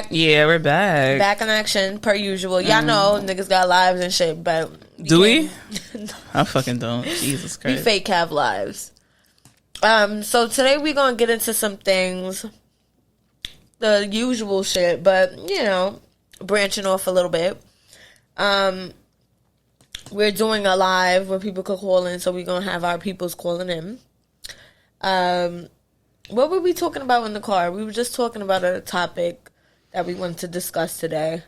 back. Yeah, we're back. Back in action, per usual. Y'all know niggas got lives and shit, but... Do we? I fucking don't. Jesus Christ. We fake have lives. So today we gonna get into some things. The usual shit, but, you know, branching off a little bit. We're doing a live where people could call in, so we're gonna have our peoples calling in. What were we talking about in the car? We were just talking about a topic that we wanted to discuss today.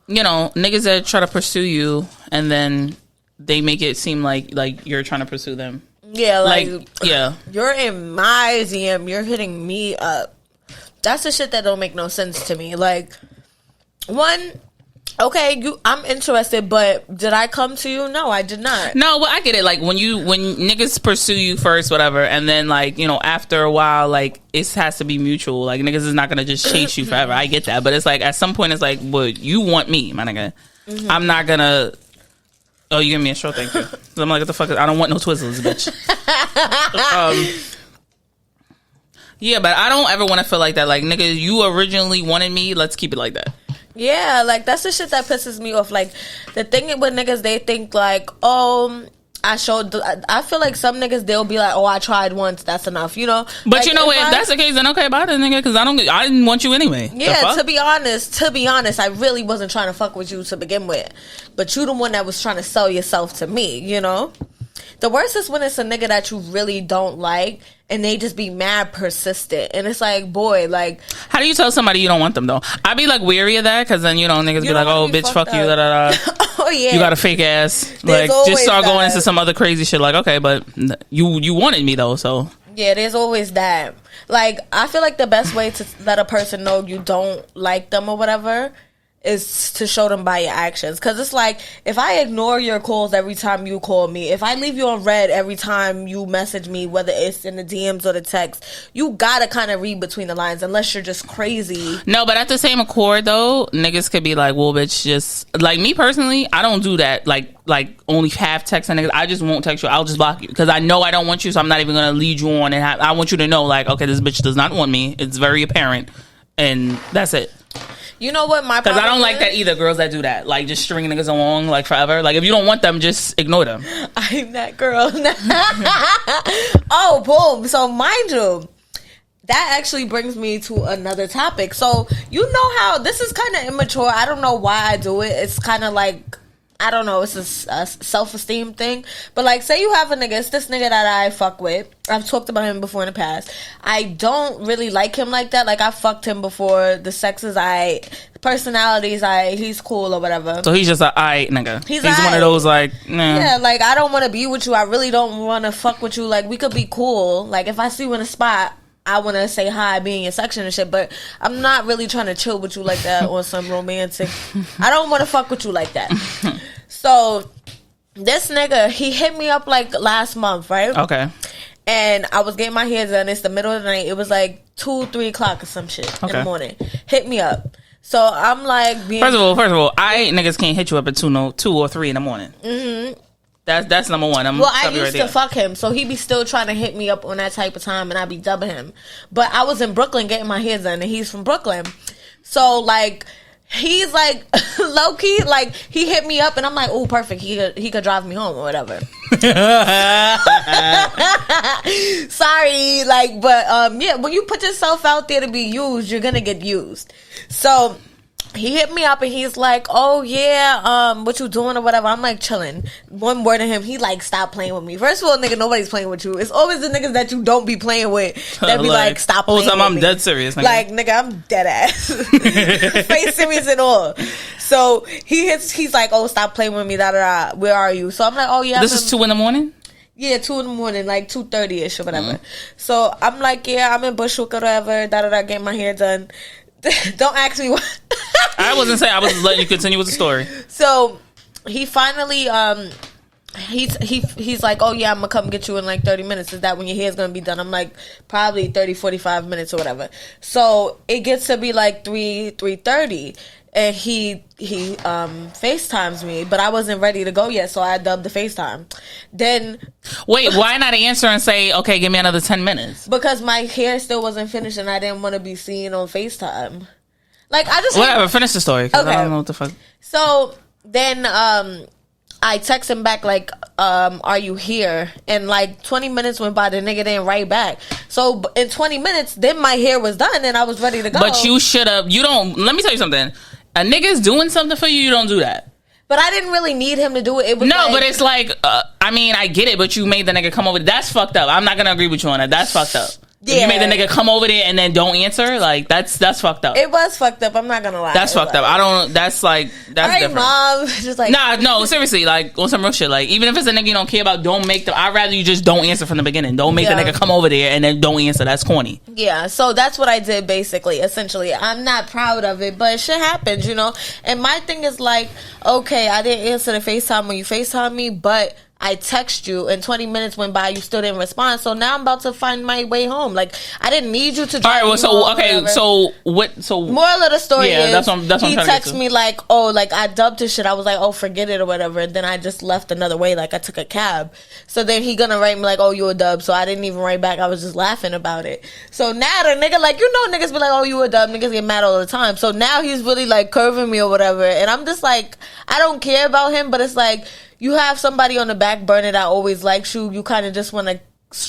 You know, niggas that try to pursue you and then they make it seem like you're trying to pursue them. Yeah, like yeah. You're in my DM, you're hitting me up. That's the shit that don't make no sense to me. Like, one, okay, I'm interested, but did I come to you? No, I did not. No, well, I get it. Like, when niggas pursue you first, whatever, and then, like, you know, after a while, like, it has to be mutual. Like, niggas is not gonna just chase you forever. I get that. But it's like, at some point, it's like, well, you want me, my nigga. Mm-hmm. I'm not gonna... Oh, you give me a short, thank you. I'm like, what the fuck? I don't want no Twizzlers, bitch. Yeah, but I don't ever want to feel like that. Like, nigga, you originally wanted me. Let's keep it like that. Yeah, like, that's the shit that pisses me off. Like, the thing with niggas, they think, like, oh, I feel like some niggas, they'll be like, oh, I tried once, that's enough, you know? But like, you know what? If that's the case, then okay, bye then, nigga, because I didn't want you anyway. Yeah, to be honest, I really wasn't trying to fuck with you to begin with. But you the one that was trying to sell yourself to me, you know? The worst is when it's a nigga that you really don't like and they just be mad persistent. And it's like, boy, like... How do you tell somebody you don't want them, though? I be, like, weary of that because then, you know, niggas be like, oh, bitch, fuck you, da-da-da. Oh, yeah. You got a fake ass. There's like, just start that. going into some other crazy shit. Like, okay, but you wanted me, though, so... Yeah, there's always that. Like, I feel like the best way to let a person know you don't like them or whatever is to show them by your actions. Because it's like, if I ignore your calls every time you call me, if I leave you on red every time you message me, whether it's in the DMs or the text, you gotta kind of read between the lines, unless you're just crazy. No, but at the same accord, though, niggas could be like, well, bitch, just... Like, me personally, I don't do that. Like only half texting niggas. I just won't text you. I'll just block you. Because I know I don't want you, so I'm not even going to lead you on. And I want you to know, like, okay, this bitch does not want me. It's very apparent. And that's it. You know what my problem Because I don't like that either, girls that do that. Like, just string niggas along, like, forever. Like, if you don't want them, just ignore them. I'm that girl. Oh, boom. So, mind you, that actually brings me to another topic. So, you know how, this is kind of immature. I don't know why I do it. It's kind of like, I don't know, it's a self-esteem thing. But, like, say you have a nigga, it's this nigga that I fuck with. I've talked about him before in the past. I don't really like him like that. Like, I fucked him before. The sex is personality is he's cool or whatever. So he's just a aight nigga. He's one of those, like, nah. Yeah, like, I don't want to be with you. I really don't want to fuck with you. Like, we could be cool. Like, if I see you in a spot, I want to say hi, be in your section and shit, but I'm not really trying to chill with you like that or some romantic. I don't want to fuck with you like that. So, this nigga, he hit me up like last month, right? Okay. And I was getting my hair done. It's the middle of the night. It was like 2, 3 o'clock or some shit in the morning. Hit me up. So, I'm like... First of all, I niggas can't hit you up at 2 or 3 in the morning. Mm-hmm. That's number one. I used to fuck him, so he be still trying to hit me up on that type of time, and I be dubbing him. But I was in Brooklyn getting my hair done, and he's from Brooklyn. So, like, he's, like, low-key, like, he hit me up, and I'm like, oh, perfect, he could drive me home or whatever. Sorry, like, but, yeah, when you put yourself out there to be used, you're gonna get used. So... He hit me up and he's like, oh yeah, what you doing or whatever. I'm like, chilling. One word to him, he like, stop playing with me. First of all, nigga, nobody's playing with you. It's always the niggas that you don't be playing with that be like stop playing with me. I'm dead serious, nigga. Like, nigga, I'm dead ass. Face serious and all. So he's like, oh, stop playing with me, da da da. Where are you? So I'm like, oh yeah. This is 2 in the morning? Yeah, 2 in the morning, like 2:30ish or whatever. So I'm like, yeah, I'm in Bushwick or whatever, da da da, getting my hair done. Don't ask me what. I wasn't saying. I was just letting you continue with the story. So he finally he's like, oh yeah, I'm gonna come get you in like 30 minutes. Is that when your hair's gonna be done? I'm like, probably 30-45 minutes or whatever. So it gets to be like 3:30, and he FaceTimes me, but I wasn't ready to go yet, so I dubbed the FaceTime. Then wait, why not answer and say, okay, give me another 10 minutes? Because my hair still wasn't finished, and I didn't want to be seen on FaceTime. Like, I just whatever. Finish the story. Okay. I don't know what the fuck. So then I text him back like, are you here? And like 20 minutes went by, the nigga didn't write back. So in 20 minutes, then my hair was done and I was ready to go. But you should have. You don't. Let me tell you something. A nigga's doing something for you. You don't do that. But I didn't really need him to do it. It was no, but it's like, I mean, I get it, but you made the nigga come over. That's fucked up. I'm not gonna agree with you on that. That's fucked up. Yeah. If you made the nigga come over there and then don't answer, like that's fucked up. It was fucked up. I'm not gonna lie. That's fucked up. I don't. That's like that's all right, different. Mom. Just like no, seriously, like on some real shit. Like even if it's a nigga you don't care about, don't make them. I'd rather you just don't answer from the beginning. Don't make the nigga come over there and then don't answer. That's corny. Yeah. So that's what I did basically. Essentially, I'm not proud of it, but shit happens, you know. And my thing is like, okay, I didn't answer the FaceTime when you FaceTime me, but I text you and 20 minutes went by, you still didn't respond. So now I'm about to find my way home. Like, I didn't need you to drive. All right, well, so okay, so what? So moral of the story is that's what I'm he texted me like, oh, like I dubbed his shit. I was like, oh, forget it or whatever. And then I just left another way, like I took a cab. So then he gonna write me like, oh, you a dub. So I didn't even write back. I was just laughing about it. So now the nigga, like, you know, niggas be like, oh, you a dub. Niggas get mad all the time. So now he's really like curving me or whatever. And I'm just like, I don't care about him, but it's like, you have somebody on the back burner that always likes you. You kind of just want to.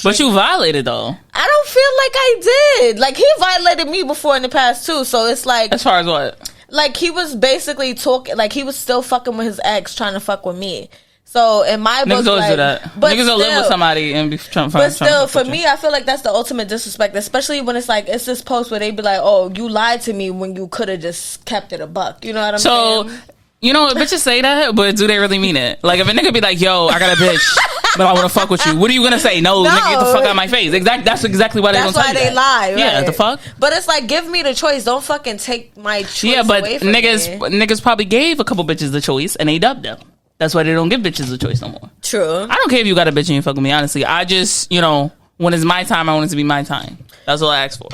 But you violated though. I don't feel like I did. Like he violated me before in the past too. So it's like. As far as what? Like he was basically talking. Like he was still fucking with his ex, trying to fuck with me. So in my book, niggas always do that. But niggas will live with somebody and be trying to find. But still, for me, I feel like that's the ultimate disrespect. Especially when it's like it's this post where they be like, "Oh, you lied to me when you could have just kept it a buck." You know what I'm saying? So. You know what, bitches say that, but do they really mean it? Like, if a nigga be like, yo, I got a bitch, but I want to fuck with you, what are you going to say? No, nigga, get the fuck out of my face. That's exactly why they don't tell you that. That's why they lie, right? Yeah, the fuck? But it's like, give me the choice. Don't fucking take my choice away from niggas probably gave a couple bitches the choice, and they dubbed them. That's why they don't give bitches the choice no more. True. I don't care if you got a bitch and you fuck with me, honestly. I just, you know, when it's my time, I want it to be my time. That's all I ask for.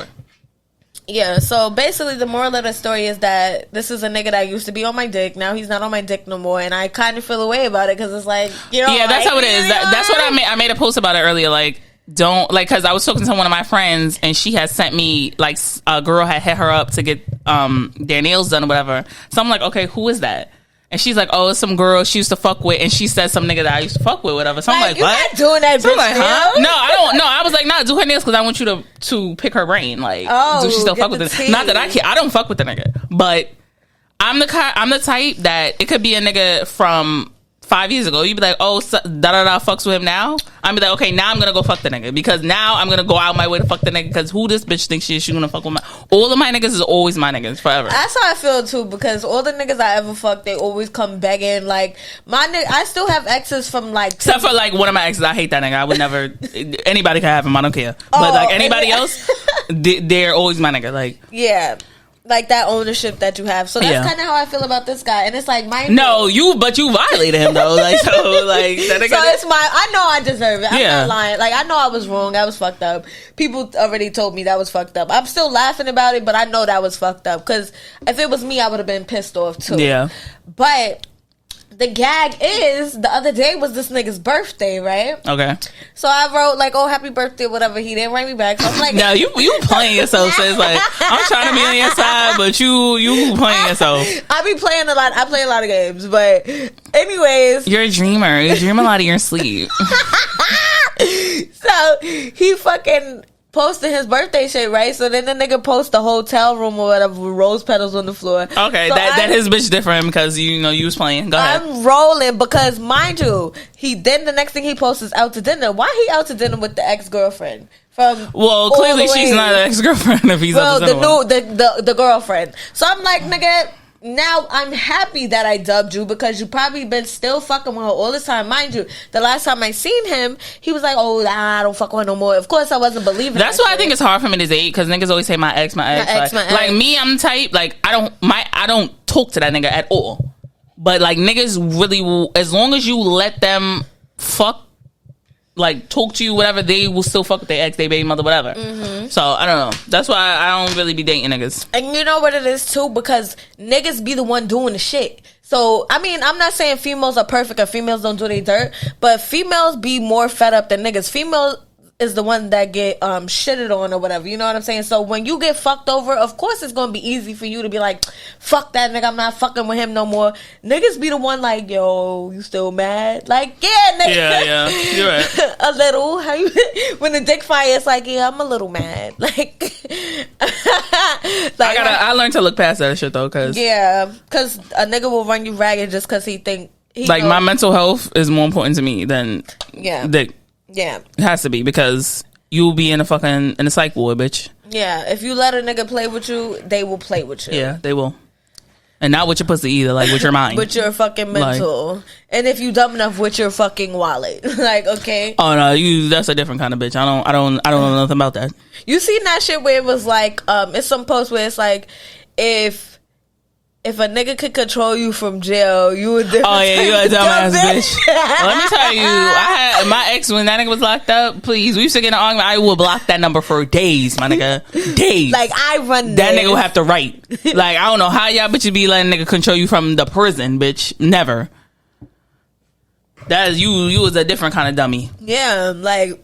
Yeah, so basically the moral of the story is that this is a nigga that used to be on my dick. Now he's not on my dick no more, and I kind of feel a way about it because it's like, you know. Yeah, that's how it is. That's what I made a post about it earlier. Like, don't, like, because I was talking to one of my friends, and she had sent me, like, a girl had hit her up to get their nails done or whatever. So I'm like, okay, who is that? And she's like, oh, it's some girl she used to fuck with, and she said some nigga that I used to fuck with, whatever. So I'm like, you're what? Not doing that, so bitch. Like, huh? No, I don't. No, I was like, nah, do her nails because I want you to pick her brain. Like, do she still fuck with it? Not that I care. I don't fuck with the nigga, but I'm the type that it could be a nigga from 5 years ago. You'd be like, oh, fucks with him now. I'd be like, okay, now I'm gonna go fuck the nigga because now I'm gonna go out my way to fuck the nigga because who this bitch thinks she is? She gonna fuck with all of my niggas is always my niggas forever. That's how I feel too because all the niggas I ever fucked, they always come begging. Like my nigga, I still have exes from like except for like one of my exes. I hate that nigga. I would never. Anybody can have him. I don't care. But like anybody else, they're always my nigga. Like yeah. Like that ownership that you have, so that's kind of how I feel about this guy, and it's like my you violated him though, like so, like that nigga. So it's I know I deserve it. I'm not lying. Like I know I was wrong. I was fucked up. People already told me that was fucked up. I'm still laughing about it, but I know that was fucked up because if it was me, I would have been pissed off too. Yeah, but. The gag is the other day was this nigga's birthday, right? Okay. So I wrote like, "Oh, happy birthday," whatever. He didn't write me back. So I'm like, "No, you playing yourself." So it's like I'm trying to be on your side, but you playing yourself. I be playing a lot. I play a lot of games, but anyways, you're a dreamer. You dream a lot in your sleep. So he fucking posted his birthday shit, right? So then the nigga post the hotel room or whatever with rose petals on the floor. Okay, so that his bitch different because you was playing. Go ahead. I'm rolling because mind you, then the next thing he posts is out to dinner. Why he out to dinner with the ex-girlfriend? Well, clearly she's not an ex-girlfriend if he's out to dinner. The girlfriend. So I'm like, nigga, now I'm happy that I dubbed you because you probably been still fucking with her all this time. Mind you, the last time I seen him, he was like, oh, I don't fuck with her no more. Of course, I wasn't believing that's why I think it's hard for me to date because niggas always say my ex. Like me, I'm the type, like, I don't talk to that nigga at all. But, like, niggas really will, as long as you let them fuck, like, talk to you, whatever, they will still fuck with their ex, their baby mother, whatever. So, I don't know. That's why I don't really be dating niggas. And you know what it is, too? Because niggas be the one doing the shit. So, I mean, I'm not saying females are perfect or females don't do their dirt, but females be more fed up than niggas. Females is the one that get shitted on or whatever. You know what I'm saying? So when you get fucked over, of course it's gonna be easy for you to be like, fuck that nigga, I'm not fucking with him no more. Niggas be the one like, yo, you still mad? Like, yeah, nigga. Yeah, you're right. A little. How you when the dick fire, it's like, yeah, I'm a little mad. Like, I learned to look past that shit though, cause a nigga will run you ragged just cause he think like my mental health is more important to me than dick. Yeah, it has to be, because you'll be in a psych ward, bitch. Yeah, if you let a nigga play with you, they will play with you. Yeah, they will. And not with your pussy either, like with your mind. With your fucking mental. Like, and if you dumb enough, with your fucking wallet. Like, okay. Oh no, that's a different kind of bitch. I don't know nothing about that. You seen that shit where it was like, it's some post where it's like, if a nigga could control you from jail, you would. Oh yeah, you a dumbass bitch. Let me tell you, I had my ex when that nigga was locked up. Please, we used to get in an argument. I would block that number for days, my nigga. Days. Like I run. That nigga would have to write. Like I don't know how y'all bitches be letting nigga control you from the prison, bitch. Never. That is you. You was a different kind of dummy. Yeah, like.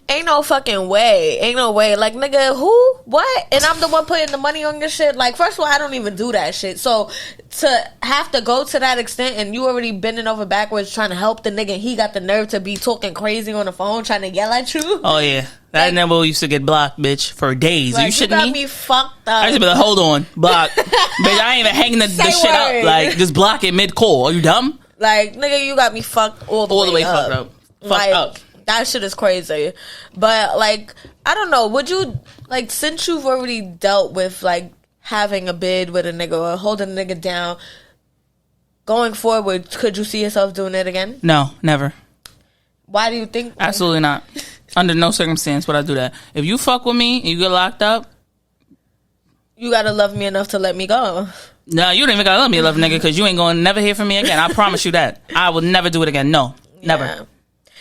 Ain't no fucking way. Ain't no way. Like, nigga, who? What? And I'm the one putting the money on your shit? Like, first of all, I don't even do that shit. So, to have to go to that extent and you already bending over backwards trying to help the nigga, he got the nerve to be talking crazy on the phone trying to yell at you. Oh, yeah. That like, nigga used to get blocked, bitch, for days. Like, you shitting got me? Me fucked up. I used to be like, hold on. Block. Bitch, I ain't even hanging the shit up. Like, just block it mid-call. Are you dumb? Like, nigga, you got me fucked all the way fucked up. Like, fucked up. That shit is crazy. But, like, I don't know. Would you, like, since you've already dealt with, like, having a bid with a nigga or holding a nigga down, going forward, could you see yourself doing it again? No, never. Why do you think? Absolutely not. Under no circumstance would I do that. If you fuck with me and you get locked up, you gotta love me enough to let me go. No, you don't even gotta love me, love nigga, because you ain't gonna never hear from me again. I promise you that. I will never do it again. No, never. Yeah.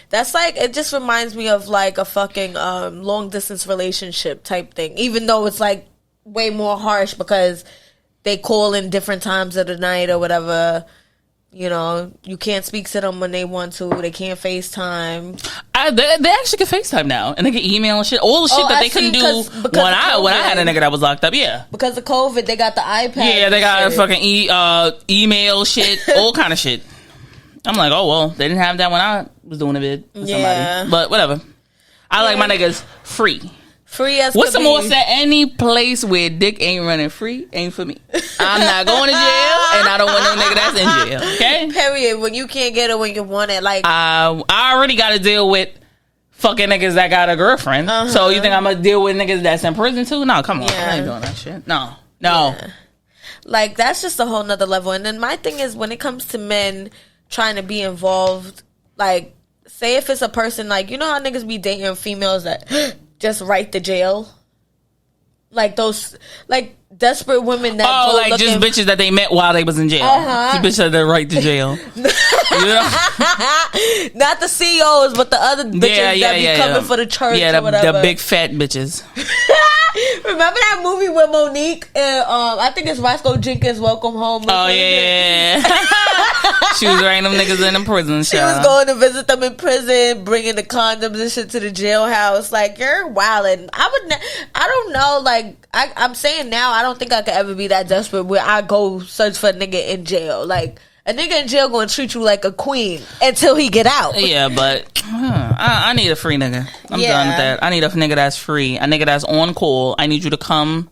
That's like, it just reminds me of like a fucking long distance relationship type thing. Even though it's like way more harsh because they call in different times of the night or whatever. You know, you can't speak to them when they want to. They can't FaceTime. They actually can FaceTime now, and they can email and shit. All the shit that they couldn't do when I had a nigga that was locked up. Yeah, because of COVID, they got the iPad. Yeah, they got fucking email shit, all kind of shit. I'm like, oh well, they didn't have that when I was doing a bid with somebody, but whatever. I like my niggas free. Free as what's the more said? Any place where dick ain't running free ain't for me. I'm not going to jail, and I don't want no nigga that's in jail. Okay. Period. When you can't get it when you want it, like I already got to deal with fucking niggas that got a girlfriend. So you think I'm gonna deal with niggas that's in prison too? No, come on. I ain't doing that shit. No. Yeah. Like that's just a whole nother level. And then my thing is when it comes to men trying to be involved, like say if it's a person like, you know how niggas be dating females that just write to jail, like those like desperate women that go like looking, just bitches that they met while they was in jail. Just bitches that write to jail. You know? Not the CEOs, but the other bitches that be coming for the church or whatever. The big fat bitches. Remember that movie with Monique and I think it's Roscoe Jenkins' Welcome Home? Oh yeah. She was writing them niggas in the prison. She was going to visit them in prison, bringing the condoms and shit to the jailhouse. Like, you're wildin'. I don't know. Like, I'm saying now, I don't think I could ever be that desperate where I go search for a nigga in jail. Like, a nigga in jail gonna treat you like a queen until he get out. Yeah, but I need a free nigga. I'm done with that. I need a nigga that's free. A nigga that's on call. I need you to come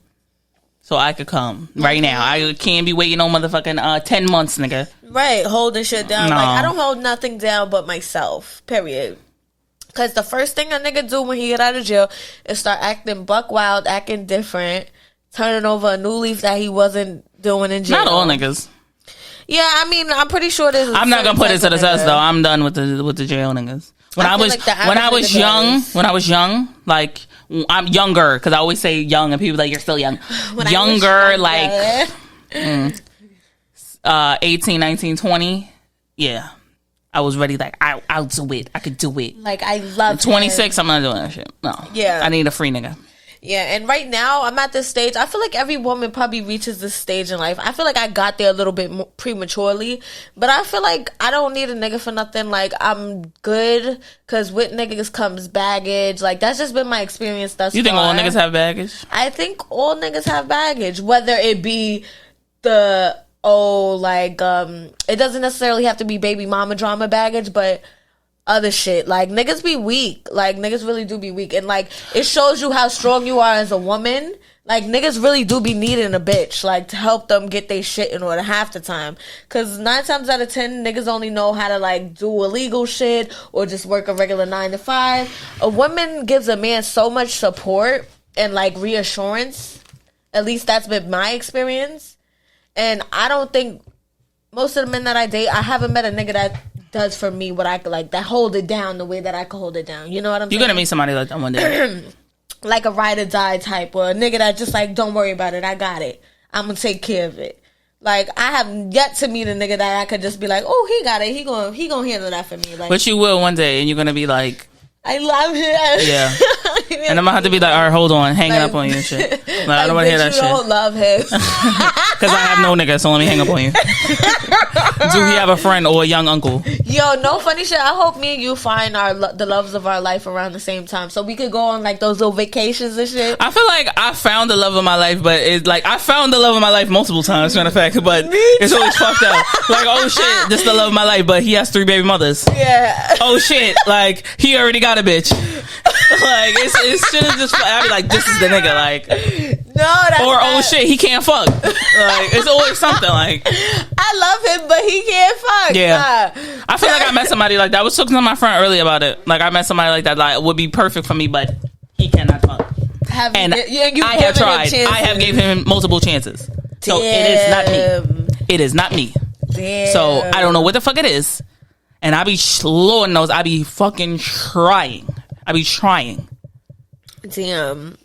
so I could come right now. I can't be waiting on motherfucking 10 months, nigga. Right, holding shit down. No. Like, I don't hold nothing down but myself, period. Because the first thing a nigga do when he get out of jail is start acting buck wild, acting different, turning over a new leaf that he wasn't doing in jail. Not all niggas. Yeah, I mean, I'm pretty sure there's. I'm not gonna put it to the test though. I'm done with the jail niggas. When I was young, like I'm younger because I always say young and people like you're still young. Younger, like 18, 19, 20. Yeah, I was ready. Like I'll do it. I could do it. Like I love 26. I'm not doing that shit. No. Yeah. I need a free nigga. Yeah, and right now I'm at this stage. I feel like every woman probably reaches this stage in life. I feel like I got there a little bit more prematurely, but I feel like I don't need a nigga for nothing. Like I'm good, because with niggas comes baggage. Like that's just been my experience thus far. You think all niggas have baggage? I think all niggas have baggage, whether it be the it doesn't necessarily have to be baby mama drama baggage, but other shit. Like niggas be weak. Like niggas really do be weak, and like it shows you how strong you are as a woman. Like niggas really do be needing a bitch, like to help them get their shit in order half the time. Cause 9 times out of 10 niggas only know how to like do illegal shit or just work a regular 9 to 5. A woman gives a man so much support and like reassurance. At least that's been my experience. And I don't think most of the men that I date, I haven't met a nigga that does for me what I could, like, that hold it down the way that I could hold it down. You know what I'm saying? You're gonna meet somebody like that one day. Like a ride or die type, or a nigga that just like, don't worry about it, I got it, I'm gonna take care of it. Like I have yet to meet a nigga that I could just be like, oh, he got it, he gonna handle that for me. Like, but you will one day, and you're gonna be like, I love him. Yeah. And I'm gonna have to be like, all right, hold on, hanging up on you and shit. Like, I don't want to hear that shit. You don't love him. Because I have no nigga, so let me hang up on you. Do he have a friend or a young uncle? Yo, no funny shit. I hope me and you find the loves of our life around the same time, so we could go on like those little vacations and shit. I feel like I found the love of my life, but it's like I found the love of my life multiple times, matter of fact, but it's always fucked up. Like, oh shit, this is the love of my life, but he has 3 baby mothers. Yeah. Oh shit, like he already got a bitch. Like it's shit is just. I be like, this is the nigga. Like, no, that's or not. Oh shit, he can't fuck. Like it's always something. Like I love him, but he can't fuck. Yeah, nah. I feel like I met somebody like that. I was talking to my friend earlier about it. Like I met somebody like that. Like would be perfect for me, but he cannot fuck. I have tried. I have gave him multiple chances. So it is not me. It is not me. Damn. So I don't know what the fuck it is. And I be, Lord knows, I be fucking trying. I be trying. Damn.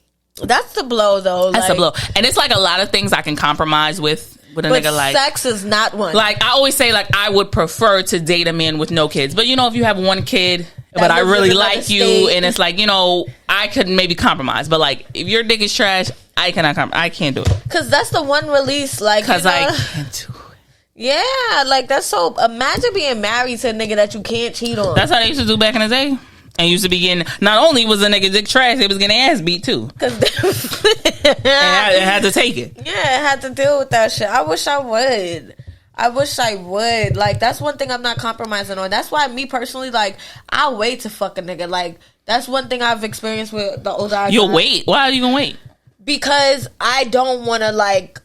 That's the blow, though. That's the blow. And it's like a lot of things I can compromise with a nigga. Like sex is not one. Like I always say, like I would prefer to date a man with no kids. But you know, if you have one kid, but I really like you, and it's like, you know, I could maybe compromise. But like if your dick is trash, I cannot compromise. I can't do it. Because that's the one release. Like, because I can't do it. Yeah, like that's so. Imagine being married to a nigga that you can't cheat on. That's how they used to do back in the day. And used to be getting, not only was a nigga dick trash, they was getting ass beat too. And had to take it. Yeah, I had to deal with that shit. I wish I would. Like, that's one thing I'm not compromising on. That's why me personally, like, I'll wait to fuck a nigga. Like, that's one thing I've experienced with the older I get. You'll wait? Why do you even wait? Because I don't want to, like,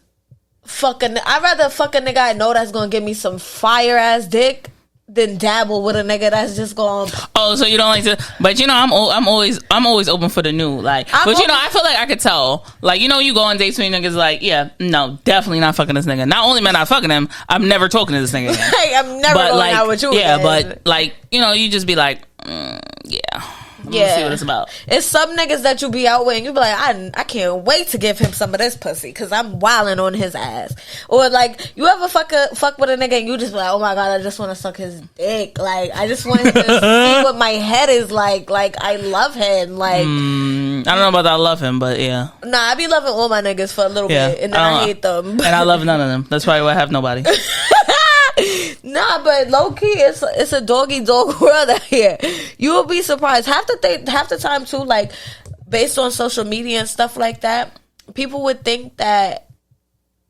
I'd rather fuck a nigga I know that's gonna give me some fire ass dick than dabble with a nigga that's just going. Oh, so you don't like to? But you know, I'm always open for the new. Like, but you know, I feel like I could tell. Like, you know, you go on dates with niggas. Like, yeah, no, definitely not fucking this nigga. Not only am I not fucking him, I'm never talking to this nigga again. Like, I'm never going out with you. Yeah, again. but like, you know, you just be like, yeah. See what it's about. It's some niggas that you be out with and you be like, I can't wait to give him some of this pussy because I'm wilding on his ass. Or like, you ever fuck with a nigga and you just be like, oh my god, I just want to suck his dick. Like, I just want him to see what my head is like. Like, I love him. Like, I don't know about that. I love him, but yeah. Nah, I be loving all my niggas for a little bit and then I hate them. And I love none of them. That's probably why I have nobody. Nah, but low key, it's a doggy dog world out here. You will be surprised. Half the time too, like based on social media and stuff like that, people would think that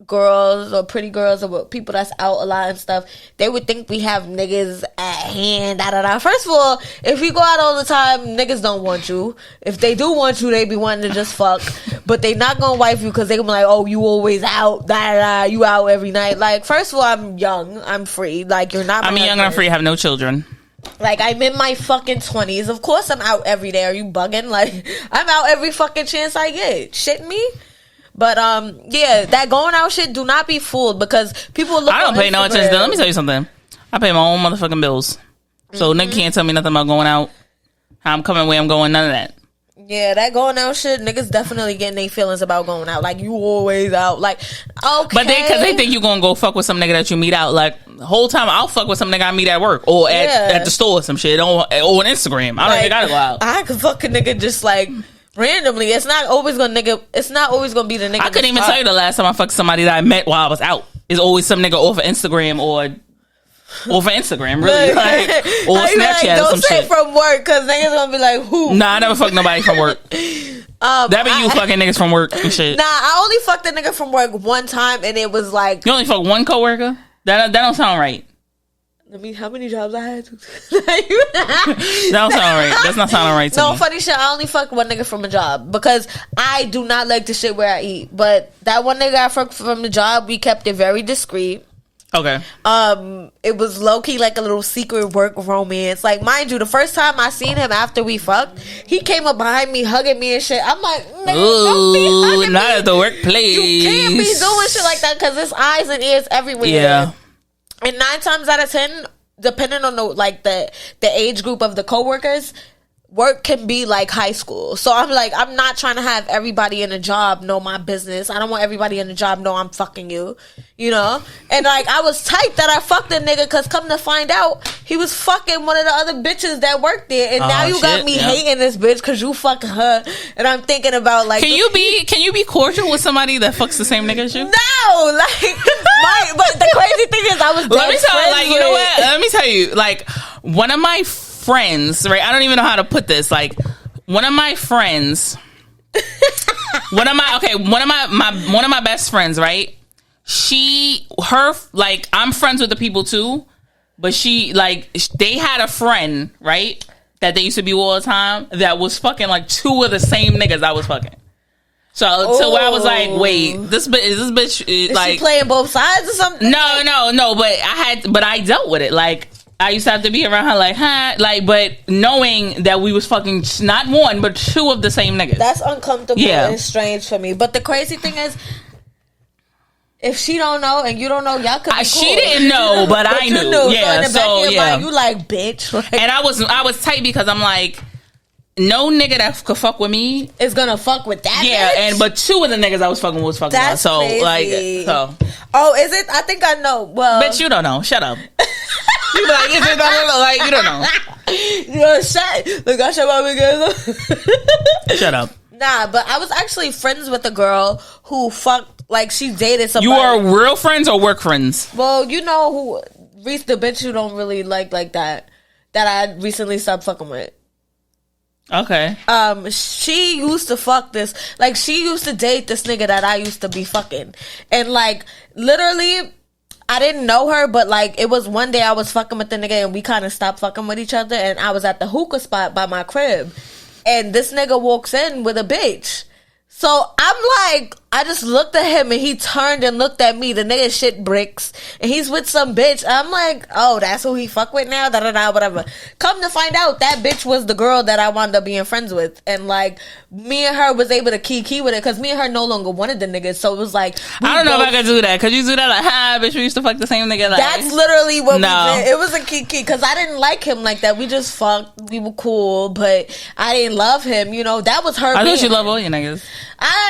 girls or pretty girls or people that's out a lot and stuff, they would think we have niggas at hand. First of all, if you go out all the time, niggas don't want you. If they do want you, they be wanting to just fuck. But they not gonna wife you because they gonna be like, oh, you always out, you out every night. Like, first of all, I'm young, I'm free. Like, you're not. I'm young and I'm free. I have no children. Like, I'm in my fucking 20s. Of course, I'm out every day. Are you bugging? Like, I'm out every fucking chance I get. Shitting me? But yeah, that going out shit, do not be fooled because people look. I don't pay no attention. Let me tell you something. I pay my own motherfucking bills, so nigga can't tell me nothing about going out, how I'm coming, where I'm going, none of that. Yeah, that going out shit, niggas definitely getting their feelings about going out. Like, you always out. Like, okay, but because they think you gonna go fuck with some nigga that you meet out. Like, The whole time I'll fuck with some nigga I meet at work or at the store or some shit or on Instagram. I don't even gotta go out. I could fuck a nigga just like randomly. It's not always gonna be the nigga. I couldn't even tell you the last time I fucked somebody that I met while I was out. It's always some nigga off of Instagram or over Instagram, really, like, or Snapchat like, or some shit. Don't say from work, because niggas gonna be like, who? Nah, I never fucked nobody from work. That be you fucking niggas from work and shit. Nah, I only fucked a nigga from work one time, and it was like... You only fucked one coworker? That don't sound right. I mean, how many jobs I had? That don't sound right. That's not sounding right to me. No, funny shit, I only fucked one nigga from a job, because I do not like the shit where I eat. But that one nigga I fucked from the job, we kept it very discreet. Okay. It was low key like a little secret work romance. Like, mind you, the first time I seen him after we fucked, he came up behind me, hugging me and shit. I'm like, nigga, don't be hugging not me. at the workplace. You can't be doing shit like that because there's eyes and ears everywhere. Yeah. And 9 times out of 10, depending on the age group of the coworkers, work can be like high school. So I'm like, I'm not trying to have everybody in a job know my business. I don't want everybody in the job know I'm fucking you, you know? And like, I was tight that I fucked a nigga, because come to find out, he was fucking one of the other bitches that worked there. And now you got me hating this bitch because you fucking her. And I'm thinking about like... Can you be cordial with somebody that fucks the same nigga as you? No! Like, but the crazy thing is I was Let me tell you, like, you know what? Let me tell you, like, one of my friends, right? I don't even know how to put this. Like, one of my friends, one of my best friends, right? Like, I'm friends with the people too, but they had a friend, right? That they used to be all the time that was fucking like 2 of the same niggas I was fucking. So I was like, wait, this bitch is like, she playing both sides or something? No, but I dealt with it. Like, I used to have to be around her like, huh? Like, but knowing that we was fucking not 1, but 2 of the same niggas. That's uncomfortable and strange for me. But the crazy thing is, if she don't know and you don't know, y'all could be cool. She didn't know, but I knew. Yeah, so in the back of your mind, you like, bitch. Like, and I was tight because I'm like, no nigga that could fuck with me is gonna fuck with that. Yeah, bitch? but 2 of the niggas I was fucking with fucking That's so crazy. like so. Oh, is it? I think I know. Well, bitch, you don't know. Shut up. You like, is it? Like, you don't know. You know, shut. Look, I shut my big Shut up. Nah, but I was actually friends with a girl who fucked, like, she dated somebody. You are real friends or work friends? Well, you know who, Reese, the bitch who don't really like that I recently stopped fucking with. Okay. She used to fuck this, like, she used to date this nigga that I used to be fucking. And, like, literally, I didn't know her, but, like, it was one day I was fucking with the nigga and we kind of stopped fucking with each other, and I was at the hookah spot by my crib. And this nigga walks in with a bitch. So I'm like, I just looked at him and he turned and looked at me. The nigga shit bricks. And he's with some bitch. I'm like, oh, that's who he fuck with now? Da-da-da, whatever. Come to find out, that bitch was the girl that I wound up being friends with. And like, me and her was able to key with it because me and her no longer wanted the niggas. So it was like, I don't know if I could do that. Could you do that? Like, ha, bitch, we used to fuck the same nigga. Like, that's literally what we did. It was a key because I didn't like him like that. We just fucked. We were cool, but I didn't love him. You know, that was her. I thought you love all your niggas.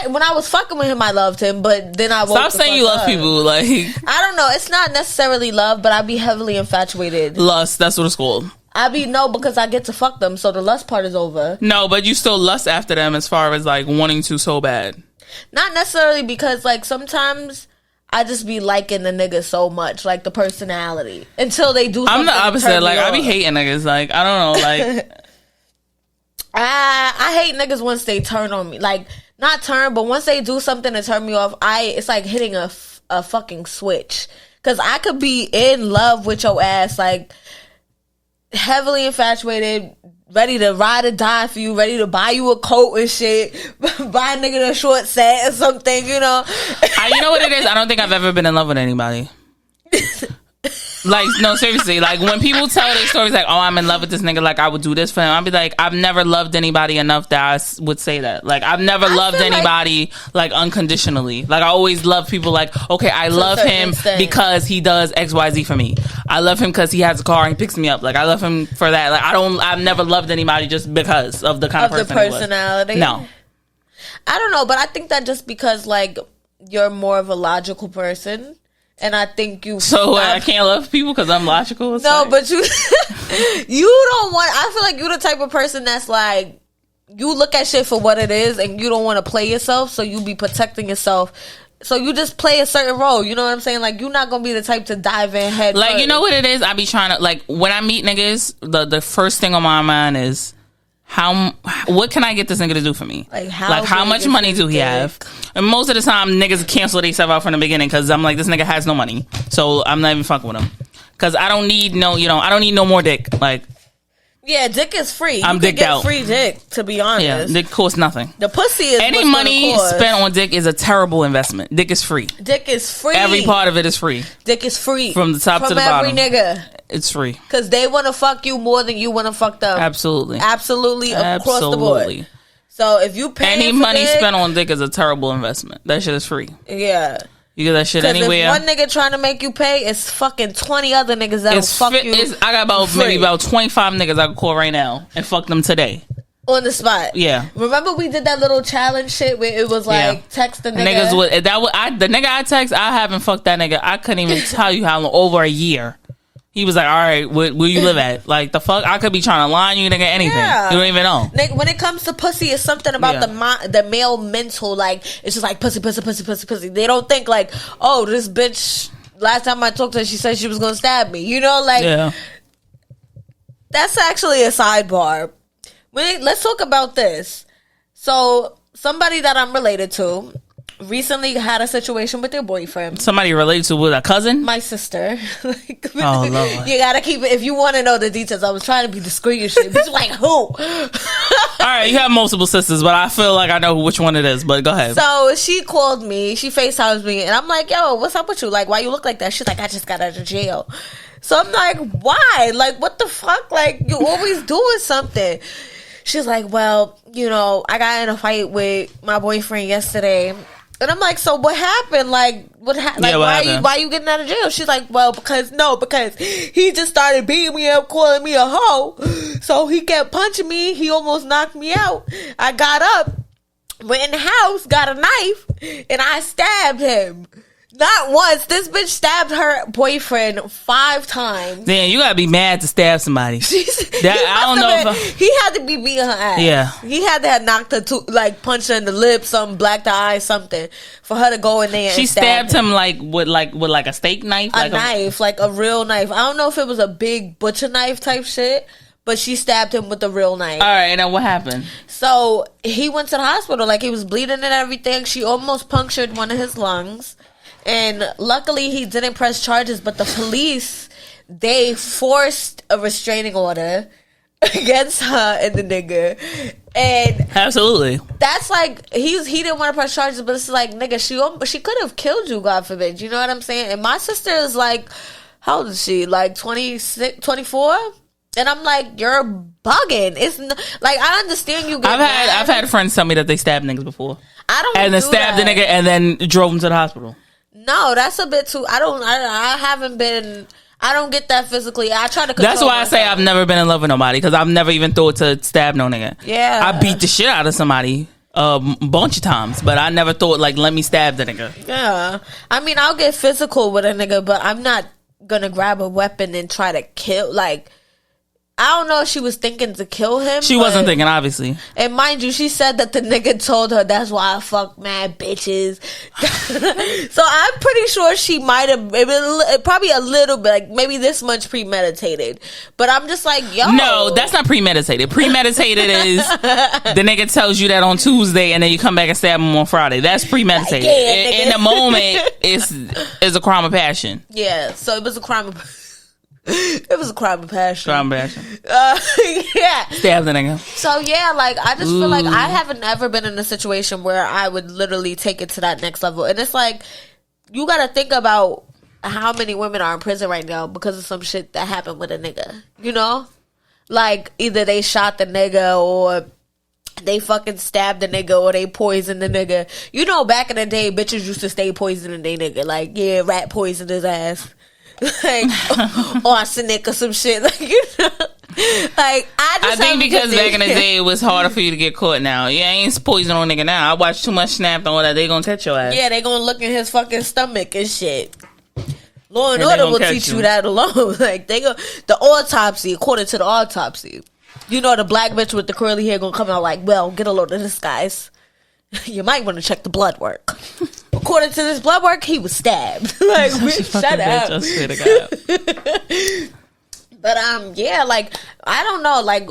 When I was fucking with him, I loved him, but then I woke Stop saying you love up. people. Like, I don't know. It's not necessarily love, but I be heavily infatuated. Lust. That's what it's called. Because I get to fuck them, so the lust part is over. No, but you still lust after them as far as like wanting to so bad. Not necessarily because like sometimes I just be liking the nigga so much, like the personality, until they do something. I'm the opposite. Like, I be hating niggas. Like, I don't know. Like, I hate niggas once they turn on me. Like, not turn, but once they do something to turn me off, it's like hitting a fucking switch. Because I could be in love with your ass, like, heavily infatuated, ready to ride or die for you, ready to buy you a coat and shit, buy a nigga a short set or something, you know? You know what it is? I don't think I've ever been in love with anybody. Like, no, seriously. Like, when people tell their stories, like, oh, I'm in love with this nigga, like, I would do this for him, I'd be like, I've never loved anybody enough that I would say that. Like, I've never loved anybody, like, unconditionally. Like, I always love people, like, okay, I love him because he does X, Y, Z for me. I love him because he has a car and he picks me up. Like, I love him for that. Like, I've never loved anybody just because of the kind of person the personality. No. I don't know, but I think that just because, like, you're more of a logical person. And I think you... So I can't love people because I'm logical? No, but you... you don't want... I feel like you're the type of person that's like... You look at shit for what it is and you don't want to play yourself, so you be protecting yourself. So you just play a certain role. You know what I'm saying? Like, you're not going to be the type to dive in head like, first. you know what it is? I be trying to... Like, when I meet niggas, the first thing on my mind is... what can I get this nigga to do for me? Like how much money do he have? And most of the time, niggas cancel themselves out from the beginning because I'm like, this nigga has no money, so I'm not even fucking with him because I don't need I don't need no more dick. Like, yeah, dick is free. I'm dicked out. Free dick, to be honest. Yeah, dick costs nothing. The pussy is any money spent on dick is a terrible investment. Dick is free. Dick is free. Every part of it is free. Dick is free from the top to the bottom. From every nigga. It's free because they want to fuck you more than you want to fuck them. Absolutely across the board. So if you pay any money spent on dick is a terrible investment. That shit is free. Yeah. You get that shit anywhere. If one nigga trying to make you pay, it's fucking 20 other niggas that'll fuck you. I got maybe about 25 niggas I can call right now and fuck them today. On the spot. Yeah. Remember we did that little challenge shit where it was like text the nigga. The nigga I text, I haven't fucked that nigga. I couldn't even tell you how long, over a year. He was like, all right, where you live at? Like, the fuck? I could be trying to line you, nigga, anything. Yeah. You don't even know. Nigga, when it comes to pussy, it's something about the male mental. Like, it's just like pussy, pussy, pussy, pussy, pussy. They don't think like, oh, this bitch, last time I talked to her, she said she was going to stab me. You know, like, that's actually a sidebar. Let's talk about this. So, somebody that I'm related to recently had a situation with their boyfriend. Somebody related to with a cousin? My sister. Like, oh, Lord. You gotta keep it. If you want to know the details, I was trying to be discreet and shit. But like, who? All right, you have multiple sisters, but I feel like I know which one it is. But go ahead. So she called me. She FaceTimes me. And I'm like, yo, what's up with you? Like, why you look like that? She's like, I just got out of jail. So I'm like, why? Like, what the fuck? Like, you always doing something. She's like, well, I got in a fight with my boyfriend yesterday. And I'm like, so what happened? Like, why are you getting out of jail? She's like, well, because he just started beating me up, calling me a hoe. So he kept punching me. He almost knocked me out. I got up, went in the house, got a knife, and I stabbed him. Not once. This bitch stabbed her boyfriend 5 times. Damn, you gotta be mad to stab somebody. He had to be beating her ass. Yeah. He had to have knocked her punched her in the lip, something, blacked her eye, something, for her to go in there. She stabbed him with a steak knife, like a real knife. I don't know if it was a big butcher knife type shit, but she stabbed him with a real knife. All right, and then what happened? So he went to the hospital, like he was bleeding and everything. She almost punctured one of his lungs. And luckily he didn't press charges, but the police, they forced a restraining order against her and the nigga. And absolutely, that's like, he didn't want to press charges, but it's like, nigga, she could have killed you, God forbid. You know what I'm saying? And my sister is like, how old is she? Like 26, 24? And I'm like, you're bugging. It's like, I understand you. I've had friends tell me that they stabbed niggas before. And then stabbed the nigga and then drove him to the hospital. No, that's a bit too. I don't get that physically. I try to control That's why myself. I say I've never been in love with nobody, because I've never even thought to stab no nigga. Yeah. I beat the shit out of somebody a bunch of times, but I never thought, like, let me stab the nigga. Yeah. I mean, I'll get physical with a nigga, but I'm not gonna grab a weapon and try to kill, like, I don't know if she was thinking to kill him. She wasn't thinking, obviously. And mind you, she said that the nigga told her, that's why I fuck mad bitches. So I'm pretty sure she might have, probably a little bit, like maybe this much premeditated. But I'm just like, yo. No, that's not premeditated. Premeditated is the nigga tells you that on Tuesday and then you come back and stab him on Friday. That's premeditated. In the moment, it's a crime of passion. Yeah, so it was a crime of passion. It was a crime of passion. Crime of passion. Yeah. Stab the nigga. So yeah, like I just feel like I haven't ever been in a situation where I would literally take it to that next level. And it's like, you gotta think about how many women are in prison right now because of some shit that happened with a nigga. You know? Like either they shot the nigga or they fucking stabbed the nigga or they poisoned the nigga. You know, back in the day, bitches used to stay poisoning their nigga. Like, yeah, rat poisoned his ass. Like arsenic or some shit, like, you know, like I think because back in the day it was harder for you to get caught. Now, yeah, I ain't poison on nigga now. I watch too much Snap and all that. They gonna catch your ass. Yeah, they gonna look in his fucking stomach and shit. Law and Order will teach you that alone. Like the autopsy, according to the autopsy. You know, the black bitch with the curly hair gonna come out like, well, get a load of this, guys. You might want to check the blood work. According to this blood work, he was stabbed. Like, bitch, shut up. I swear to God. But yeah, like, I don't know, like,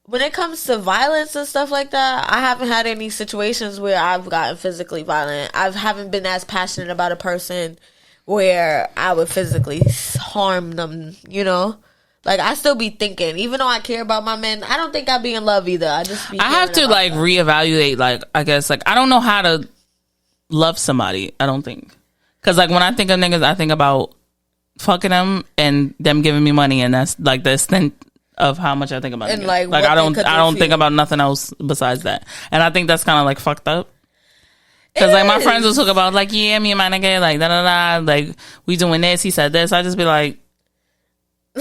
when it comes to violence and stuff like that, I haven't had any situations where I've gotten physically violent. I haven't been as passionate about a person where I would physically harm them, you know? Like, I still be thinking, even though I care about my men, I don't think I'd be in love either. I have to, like, reevaluate, like, I guess, like, I don't know how to love somebody, I don't think. Because, like, when I think of niggas, I think about fucking them and them giving me money, and that's, like, the extent of how much I think about and, niggas. Like, I don't think about nothing else besides that. And I think that's kind of, like, fucked up. Because, like, my friends will talk about, like, yeah, me and my nigga, like, da-da-da, like, we doing this, he said this. I just be like,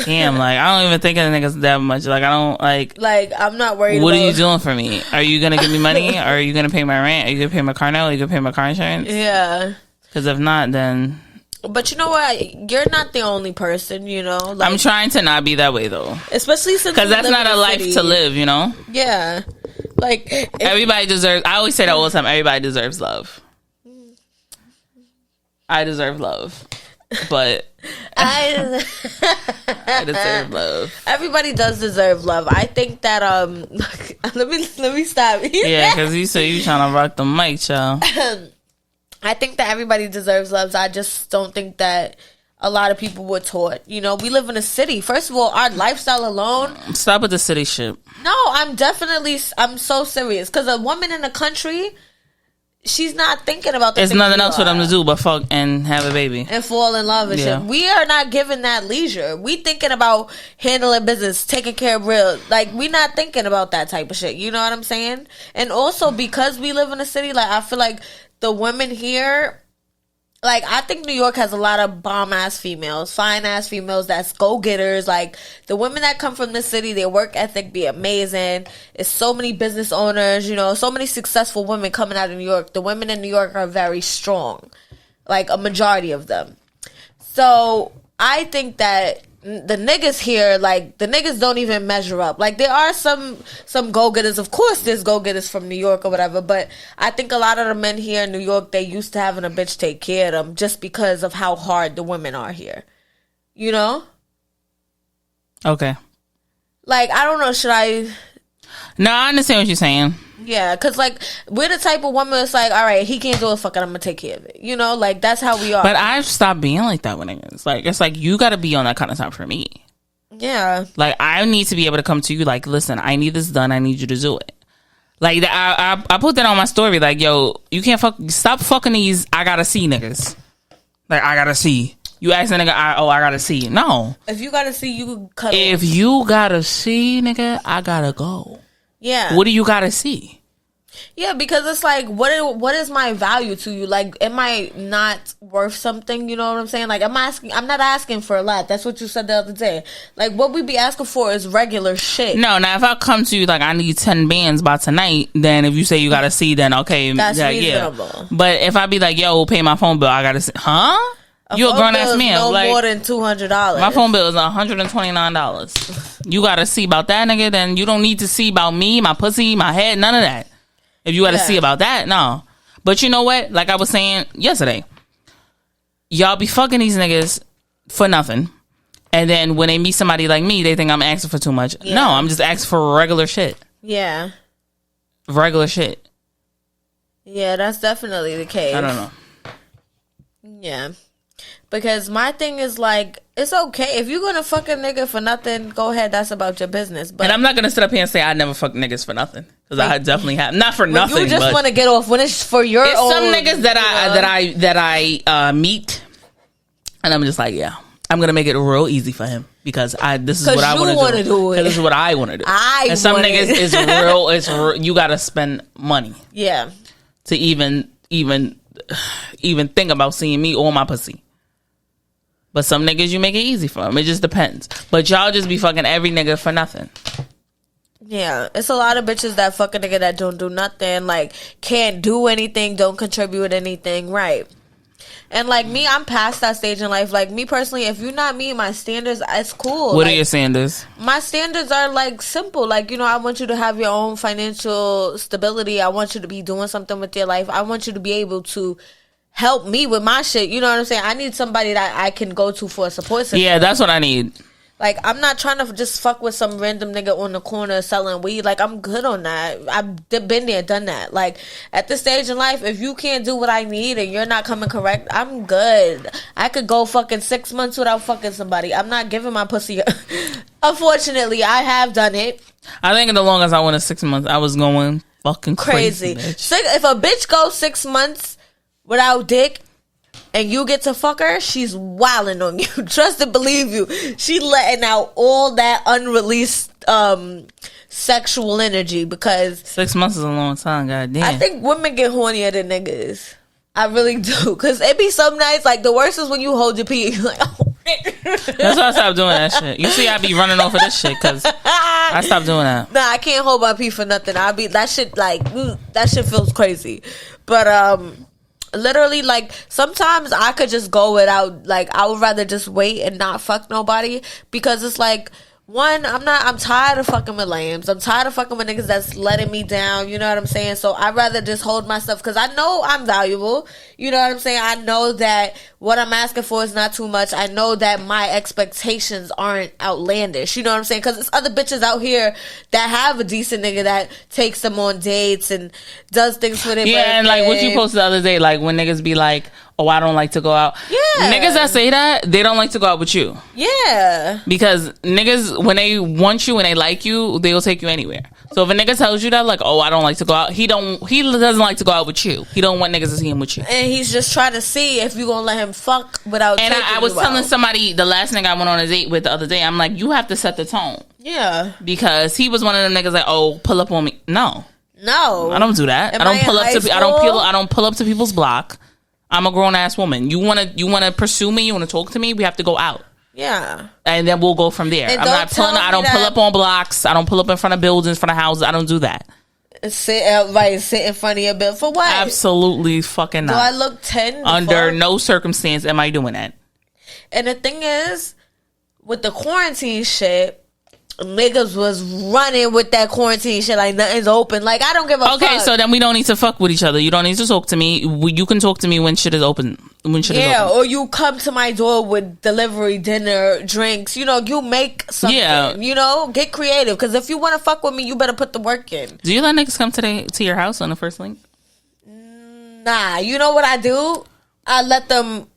damn, like, I don't even think of the niggas that much. Like, I don't, like, I'm not worried what are you doing for me? Are you going to give me money? Or are you going to pay my rent? Are you going to pay my car note? Are you going to pay my car insurance? Yeah. Because if not, then... But you know what? You're not the only person, you know? Like, I'm trying to not be that way, though. Especially since... Because that's not a life to live, you know? Yeah. Like... Everybody deserves... I always say that all the time. Everybody deserves love. I deserve love. But... I deserve love. Everybody does deserve love. I think that let me stop. Yeah, because you say you trying to rock the mic, child. I think that everybody deserves love. I just don't think that a lot of people were taught. You know, we live in a city. First of all, our lifestyle alone. Stop with the city shit. No, I'm so serious. Because a woman in the country, she's not thinking about the There's nothing else for them to do but fuck and have a baby. And fall in love and shit. We are not given that leisure. We thinking about handling business, taking care of real. Like, we not thinking about that type of shit. You know what I'm saying? And also, because we live in a city, like, I feel like the women here... Like, I think New York has a lot of bomb-ass females, fine-ass females that's go-getters. Like, the women that come from this city, their work ethic be amazing. It's so many business owners, you know, so many successful women coming out of New York. The women in New York are very strong, like a majority of them. So, I think that the niggas here, like, the niggas don't even measure up. Like, there are some go-getters. Of course, there's go-getters from New York or whatever, but I think a lot of the men here in New York, they used to having a bitch take care of them just because of how hard the women are here. You know? Okay. Like, I don't know, should I... No, I understand what you're saying. Yeah, because, like, we're the type of woman that's like, all right, he can't do it, fuck it, I'm going to take care of it. You know, like, that's how we are. But I've stopped being like that with niggas. Like, it's like, you got to be on that kind of time for me. Yeah. Like, I need to be able to come to you, like, listen, I need this done, I need you to do it. Like, I put that on my story, like, yo, you can't stop fucking these I gotta see niggas. Like, I gotta see. You ask a nigga, I gotta see. No. If you gotta see, you can cut If you gotta see, nigga, I gotta go. Yeah. What do you gotta see? Yeah, because it's like, what is my value to you? Like, am I not worth something? You know what I'm saying? Like, I'm not asking for a lot. That's what you said the other day. Like, what we be asking for is regular shit. No, now if I come to you like I need 10 bands by tonight, then if you say you gotta see, then okay, that's reasonable. Yeah. But if I be like, yo, pay my phone bill, I gotta see, huh? You a grown ass man. No like, more than $200. My phone bill is $129. You gotta see about that, nigga. Then you don't need to see about me, my pussy, my head, none of that. If you gotta see about that, no. But you know what? Like I was saying yesterday, y'all be fucking these niggas for nothing, and then when they meet somebody like me, they think I'm asking for too much. Yeah. No, I'm just asking for regular shit. Yeah, regular shit. Yeah, that's definitely the case. I don't know. Yeah. Because my thing is, like, it's okay. If you're going to fuck a nigga for nothing, go ahead. That's about your business. But and I'm not going to sit up here and say I never fuck niggas for nothing. Because I definitely have. Not for nothing. You just want to get off when it's for your it's own. Some niggas that I meet. And I'm just like, yeah. I'm going to make it real easy for him. Because this is what I want to do. This is what I want to do. And some niggas is real. It's real, you got to spend money. Yeah. To even think about seeing me or my pussy. But some niggas, you make it easy for them. It just depends. But y'all just be fucking every nigga for nothing. Yeah. It's a lot of bitches that fuck a nigga that don't do nothing. Like, can't do anything, don't contribute anything. Right. And like me, I'm past that stage in life. Like me personally, if you're not meeting my standards, it's cool. What like, are your standards? My standards are like simple. Like, you know, I want you to have your own financial stability. I want you to be doing something with your life. I want you to be able to help me with my shit. You know what I'm saying? I need somebody that I can go to for a support system. Yeah, that's what I need. Like, I'm not trying to just fuck with some random nigga on the corner selling weed. Like, I'm good on that. I've been there, done that. Like, at this stage in life, if you can't do what I need and you're not coming correct, I'm good. I could go fucking 6 months without fucking somebody. I'm not giving my pussy. Unfortunately, I have done it. I think the longest I went is 6 months. I was going fucking crazy. If a bitch goes 6 months without dick, and you get to fuck her, she's wilding on you. Trust and believe you. She letting out all that unreleased sexual energy because 6 months is a long time, goddamn. I think women get hornier than niggas. I really do. Because it be some nights, like the worst is when you hold your pee. You're like, oh. That's why I stopped doing that shit. You see, I be running off of this shit because I stopped doing that. Nah, I can't hold my pee for nothing. That shit that shit feels crazy. But literally, like, sometimes I could just go without, like, I would rather just wait and not fuck nobody because it's like, one, I'm tired of fucking with lambs. I'm tired of fucking with niggas that's letting me down. You know what I'm saying? So I'd rather just hold myself because I know I'm valuable. You know what I'm saying? I know that what I'm asking for is not too much. I know that my expectations aren't outlandish. You know what I'm saying? Because there's other bitches out here that have a decent nigga that takes them on dates and does things for their birthday. And like what you posted the other day, like when niggas be like, oh, I don't like to go out. Yeah. Niggas that say that, they don't like to go out with you. Yeah. Because niggas, when they want you and they like you, they'll take you anywhere. So if a nigga tells you that, like, oh, I don't like to go out, he doesn't like to go out with you. He don't want niggas to see him with you. And he's just trying to see if you gonna let him fuck without and taking I was you telling out. somebody, the last nigga I went on a date with the other day, I'm like, you have to set the tone. Yeah. Because he was one of them niggas like, oh, pull up on me. No, I don't do that. I don't pull up to people's block. I'm a grown ass woman. You wanna pursue me? You wanna talk to me? We have to go out. Yeah. And then we'll go from there. And I'm not pulling. I don't pull up on blocks. I don't pull up in front of buildings, front of houses. I don't do that. Sit in front of your bed for what? Absolutely fucking not. Do I look 10? Under no circumstance am I doing that. And the thing is, with the quarantine shit, niggas was running with that quarantine shit like nothing's open. Like, I don't give a fuck. Okay, so then we don't need to fuck with each other. You don't need to talk to me. You can talk to me when shit is open. Or you come to my door with delivery, dinner, drinks. You know, you make something. Yeah. You know, get creative. Because if you want to fuck with me, you better put the work in. Do you let niggas come to your house on the first link? Nah. You know what I do? I let them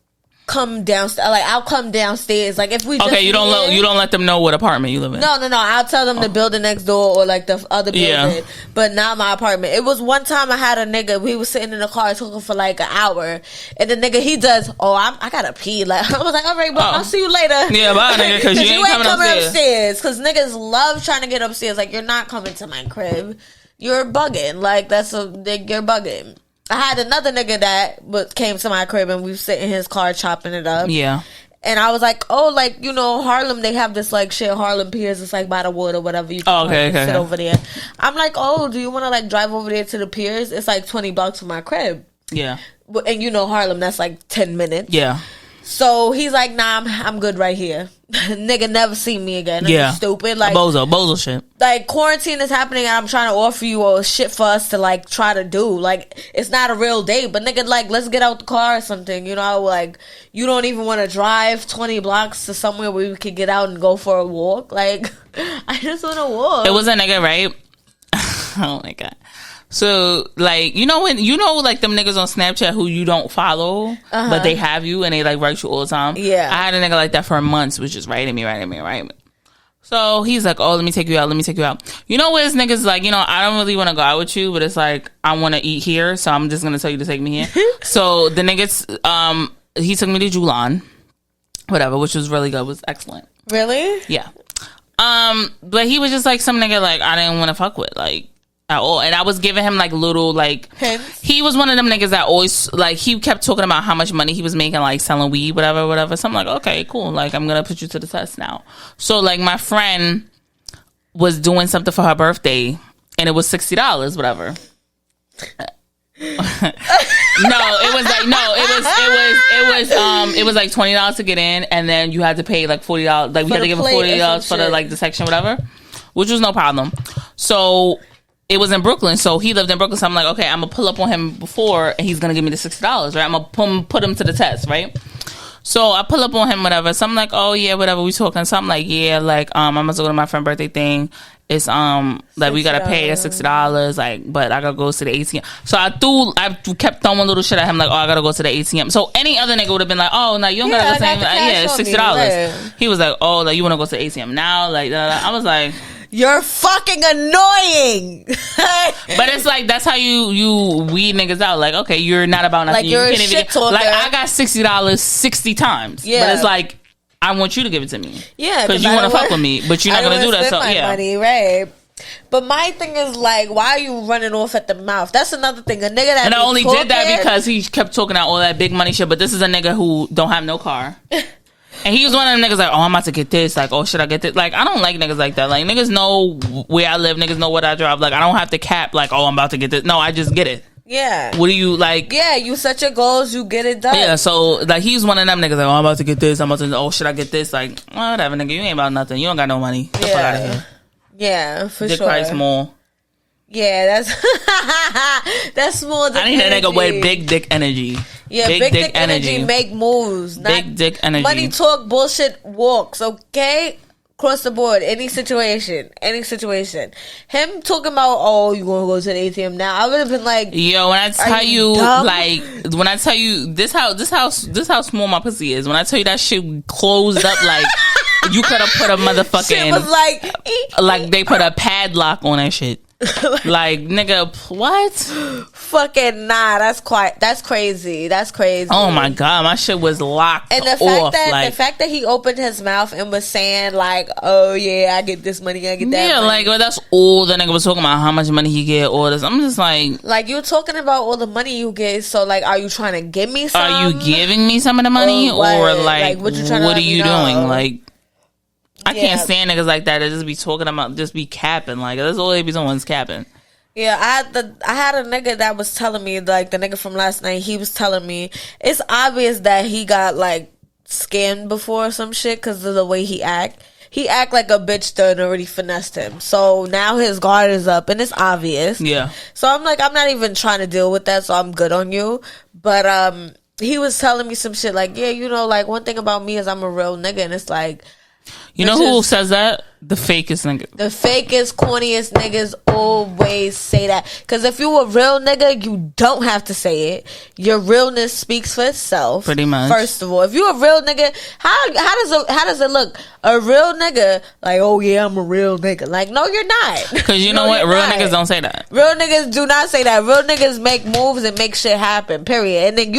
come downstairs. Like, I'll come downstairs. Like, if we just you don't let them know what apartment you live in. No. I'll tell them the building next door or like the other building, but not my apartment. It was one time I had a nigga. We was sitting in the car talking for like an hour, and the nigga he does. Oh, I gotta pee. Like, I was like, all right, bro, I'll see you later. Yeah, bye, nigga, because you ain't coming upstairs. Because niggas love trying to get upstairs. Like, you're not coming to my crib. You're bugging. Like, you're bugging. I had another nigga that came to my crib and we sit in his car chopping it up. Yeah. And I was like, oh, like, you know, Harlem, they have this, like, shit, Harlem Piers. It's, like, by the water, whatever. You can sit over there. I'm like, oh, do you want to, like, drive over there to the piers? It's, like, 20 bucks from my crib. Yeah. And, you know, Harlem, that's, like, 10 minutes. Yeah. So he's like, nah, I'm good right here. Nigga never see me again. Yeah. Stupid. Like, bozo shit. Like, quarantine is happening and I'm trying to offer you all shit for us to, like, try to do. Like, it's not a real date, but nigga, like, let's get out the car or something. You know, like, you don't even want to drive 20 blocks to somewhere where we could get out and go for a walk. Like, I just want to walk. It was a nigga, right? Oh my God. So, like, you know, like, them niggas on Snapchat who you don't follow, but they have you and they, like, write you all the time? Yeah. I had a nigga like that for months, which is writing me. So, he's like, oh, let me take you out. You know what this nigga's like, you know, I don't really want to go out with you, but it's like, I want to eat here, so I'm just going to tell you to take me here. So, the niggas, he took me to Julan, whatever, which was really good, was excellent. Really? Yeah. But he was just, like, some nigga, like, I didn't want to fuck with, like, at all. And I was giving him like little like hints. He was one of them niggas that always like he kept talking about how much money he was making like selling weed, whatever. So I'm like, okay, cool, like I'm gonna put you to the test now. So like my friend was doing something for her birthday and it was $60, whatever. It was like $20 to get in, and then you had to pay like $40. Like we had to give him $40 for the like the section, whatever, which was no problem. So it was in Brooklyn, so he lived in Brooklyn. So I'm like, okay, I'm gonna pull up on him before, and he's gonna give me the $60, right? I'm gonna put him to the test, right? So I pull up on him, whatever. So I'm like, oh yeah, whatever. We talking. So I'm like, yeah, like I'm gonna go to my friend's birthday thing. It's like we gotta pay the $60, like, but I gotta go to the ATM. So I kept throwing little shit at him, like, oh, I gotta go to the ATM. So any other nigga would have been like, oh, no, you don't gotta go to the ATM. Yeah, it's $60. Yeah. He was like, oh, like you wanna go to the ATM now? Like, I was like, you're fucking annoying. But it's like that's how you weed niggas out. Like, okay, you're not about nothing. Like you're you a shit talker. Like I got $60 60 times. Yeah. But it's like I want you to give it to me. Yeah, because you want to fuck with me, but you're not gonna do that. So yeah, money, right? But my thing is like, why are you running off at the mouth? That's another thing. A nigga that and I only did that because he kept talking out all that big money shit. But this is a nigga who don't have no car. And he was one of them niggas like, oh, I'm about to get this. Like, oh, should I get this? Like, I don't like niggas like that. Like, niggas know where I live. Niggas know what I drive. Like, I don't have to cap, like, oh, I'm about to get this. No, I just get it. Yeah. What do you, like? Yeah, you set your goals, you get it done. Yeah, so, like, he's one of them niggas like, oh, I'm about to get this. I'm about to, oh, should I get this? Like, oh, whatever, nigga. You ain't about nothing. You don't got no money. Get the fuck out of here. Yeah, for Dick sure. price more. Yeah, that's small dick energy. I need a nigga with big dick energy. Yeah, big dick energy make moves. Big dick energy. Money talk, bullshit walks, okay? Across the board, any situation. Him talking about, oh, you gonna go to the ATM now? I would have been like, yo, when I tell you, like, when I tell you this how small my pussy is. When I tell you that shit closed up, like you could have put a motherfucking shit was like they put a padlock on that shit. Like, nigga, what? Fucking nah, that's crazy. That's crazy. Oh my god, my shit was locked. And the fact that he opened his mouth and was saying like, oh yeah, I get this money, I get that. Yeah, money. like, well, that's all the nigga was talking about. How much money he get, all this. I'm just like you're talking about all the money you get. So like, are you trying to give me some? Are you giving me some of the money, or like what are you doing? Like, I can't stand niggas like that just be talking about, just be capping. Like, that's all they be doing is capping. Yeah, I had a nigga that was telling me, like, the nigga from last night, he was telling me, it's obvious that he got, like, scammed before or some shit because of the way he act. He act like a bitch that already finessed him. So now his guard is up and it's obvious. Yeah. So I'm like, I'm not even trying to deal with that, so I'm good on you. But he was telling me some shit like, yeah, you know, like, one thing about me is I'm a real nigga, and it's like, you know who says that? The fakest nigga. The fakest, corniest niggas always say that. Because if you a real nigga, you don't have to say it. Your realness speaks for itself. Pretty much. First of all, if you a real nigga, how does it look? A real nigga, like, oh yeah, I'm a real nigga. Like, no, you're not. Because you know what? Real niggas don't say that. Real niggas do not say that. Real niggas make moves and make shit happen, period. And then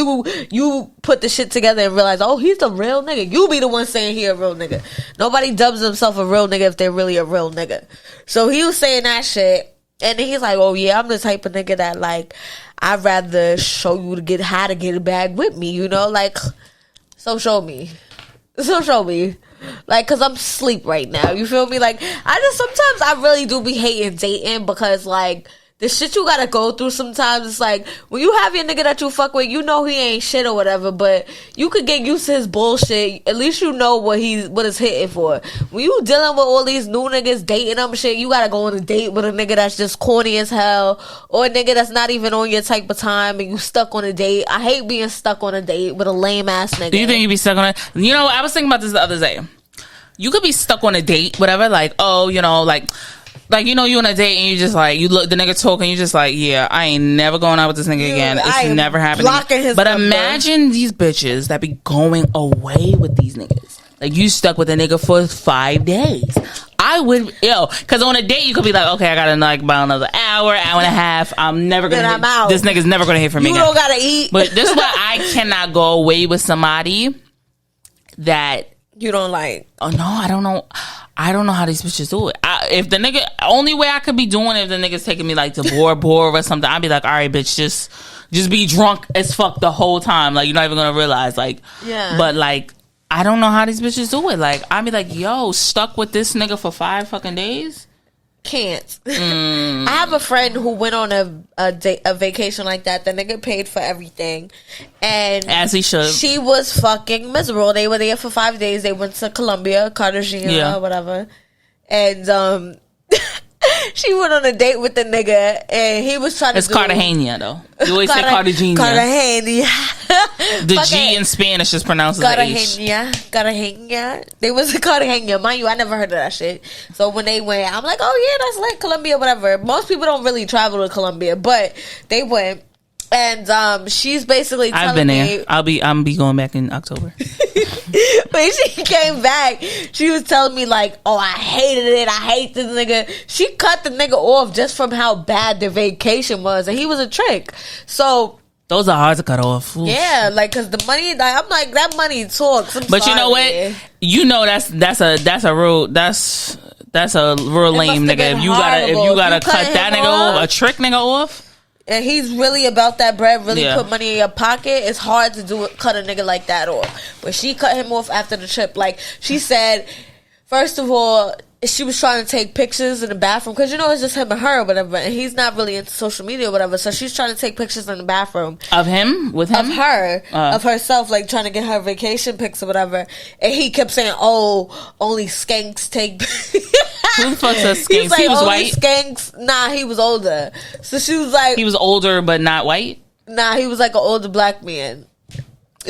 you put the shit together and realize, oh, he's a real nigga. You be the one saying he a real nigga. Nobody dubs himself a real nigga if they're really a real nigga. So he was saying that shit, and then he's like, oh yeah, I'm the type of nigga that, like, I'd rather show you how to get a bag with me, you know? Like, so show me. Like, cause I'm asleep right now, you feel me? Like, sometimes I really do be hating dating because, like, the shit you gotta go through sometimes. It's like, when you have your nigga that you fuck with, you know he ain't shit or whatever, but you could get used to his bullshit. At least you know what it's hitting for. When you dealing with all these new niggas dating them shit, you gotta go on a date with a nigga that's just corny as hell, or a nigga that's not even on your type of time, and you stuck on a date. I hate being stuck on a date with a lame ass nigga. Do you think you be stuck on it? You know, I was thinking about this the other day. You could be stuck on a date, whatever, like, oh, you know, like, you know, you on a date and you just like, you look the nigga talking, you just like, yeah, I ain't never going out with this nigga again. It's never happening. But imagine these bitches that be going away with these niggas. Like, you stuck with a nigga for 5 days. I would, because on a date you could be like, okay, I gotta like about another hour and a half. I'm never gonna. I'm out. This nigga's never gonna hear from me. You don't gotta eat. But this is why I cannot go away with somebody that you don't like. Oh no, I don't know. I don't know how these bitches do it. If the nigga, only way I could be doing it if the nigga's taking me like to bore or something, I'd be like, all right, bitch, just be drunk as fuck the whole time. Like, you're not even gonna realize. Like, yeah. But like, I don't know how these bitches do it. Like, I'd be like, yo, stuck with this nigga for 5 fucking days. can't. I have a friend who went on a vacation like that. The nigga paid for everything, and as he should. She was fucking miserable. They were there for 5 days. They went to Colombia, Cartagena, whatever, and she went on a date with the nigga, and he was trying to. It's Cartagena, though. You always say Cartagena. Cartagena. The G in Spanish is pronounced as Cartagena. Cartagena. They was in Cartagena. Mind you, I never heard of that shit. So when they went, I'm like, oh yeah, that's like Colombia, whatever. Most people don't really travel to Colombia, but they went. And she's basically telling I've been me, there. I'm be going back in October. when she came back, she was telling me like, oh, I hated it. I hate this nigga. She cut the nigga off just from how bad their vacation was, and he was a trick. So those are hard to cut off. Oof. Yeah, like, cause the money, like, I'm like, that money talks. But you know what? You know that's a real lame nigga. If you gotta cut that nigga off, a trick nigga off. And he's really about that bread, really put money in your pocket. It's hard to cut a nigga like that off. But she cut him off after the trip. Like, she said, first of all, she was trying to take pictures in the bathroom. Because, you know, it's just him and her or whatever. And he's not really into social media or whatever. So she's trying to take pictures in the bathroom. Of him? With him? Of her. Of herself. Like, trying to get her vacation pics or whatever. And he kept saying, oh, only skanks take... Who the fuck says skanks? Like, he was white? Skanks. Nah, he was older. So she was like... He was older but not white? Nah, he was like an older black man.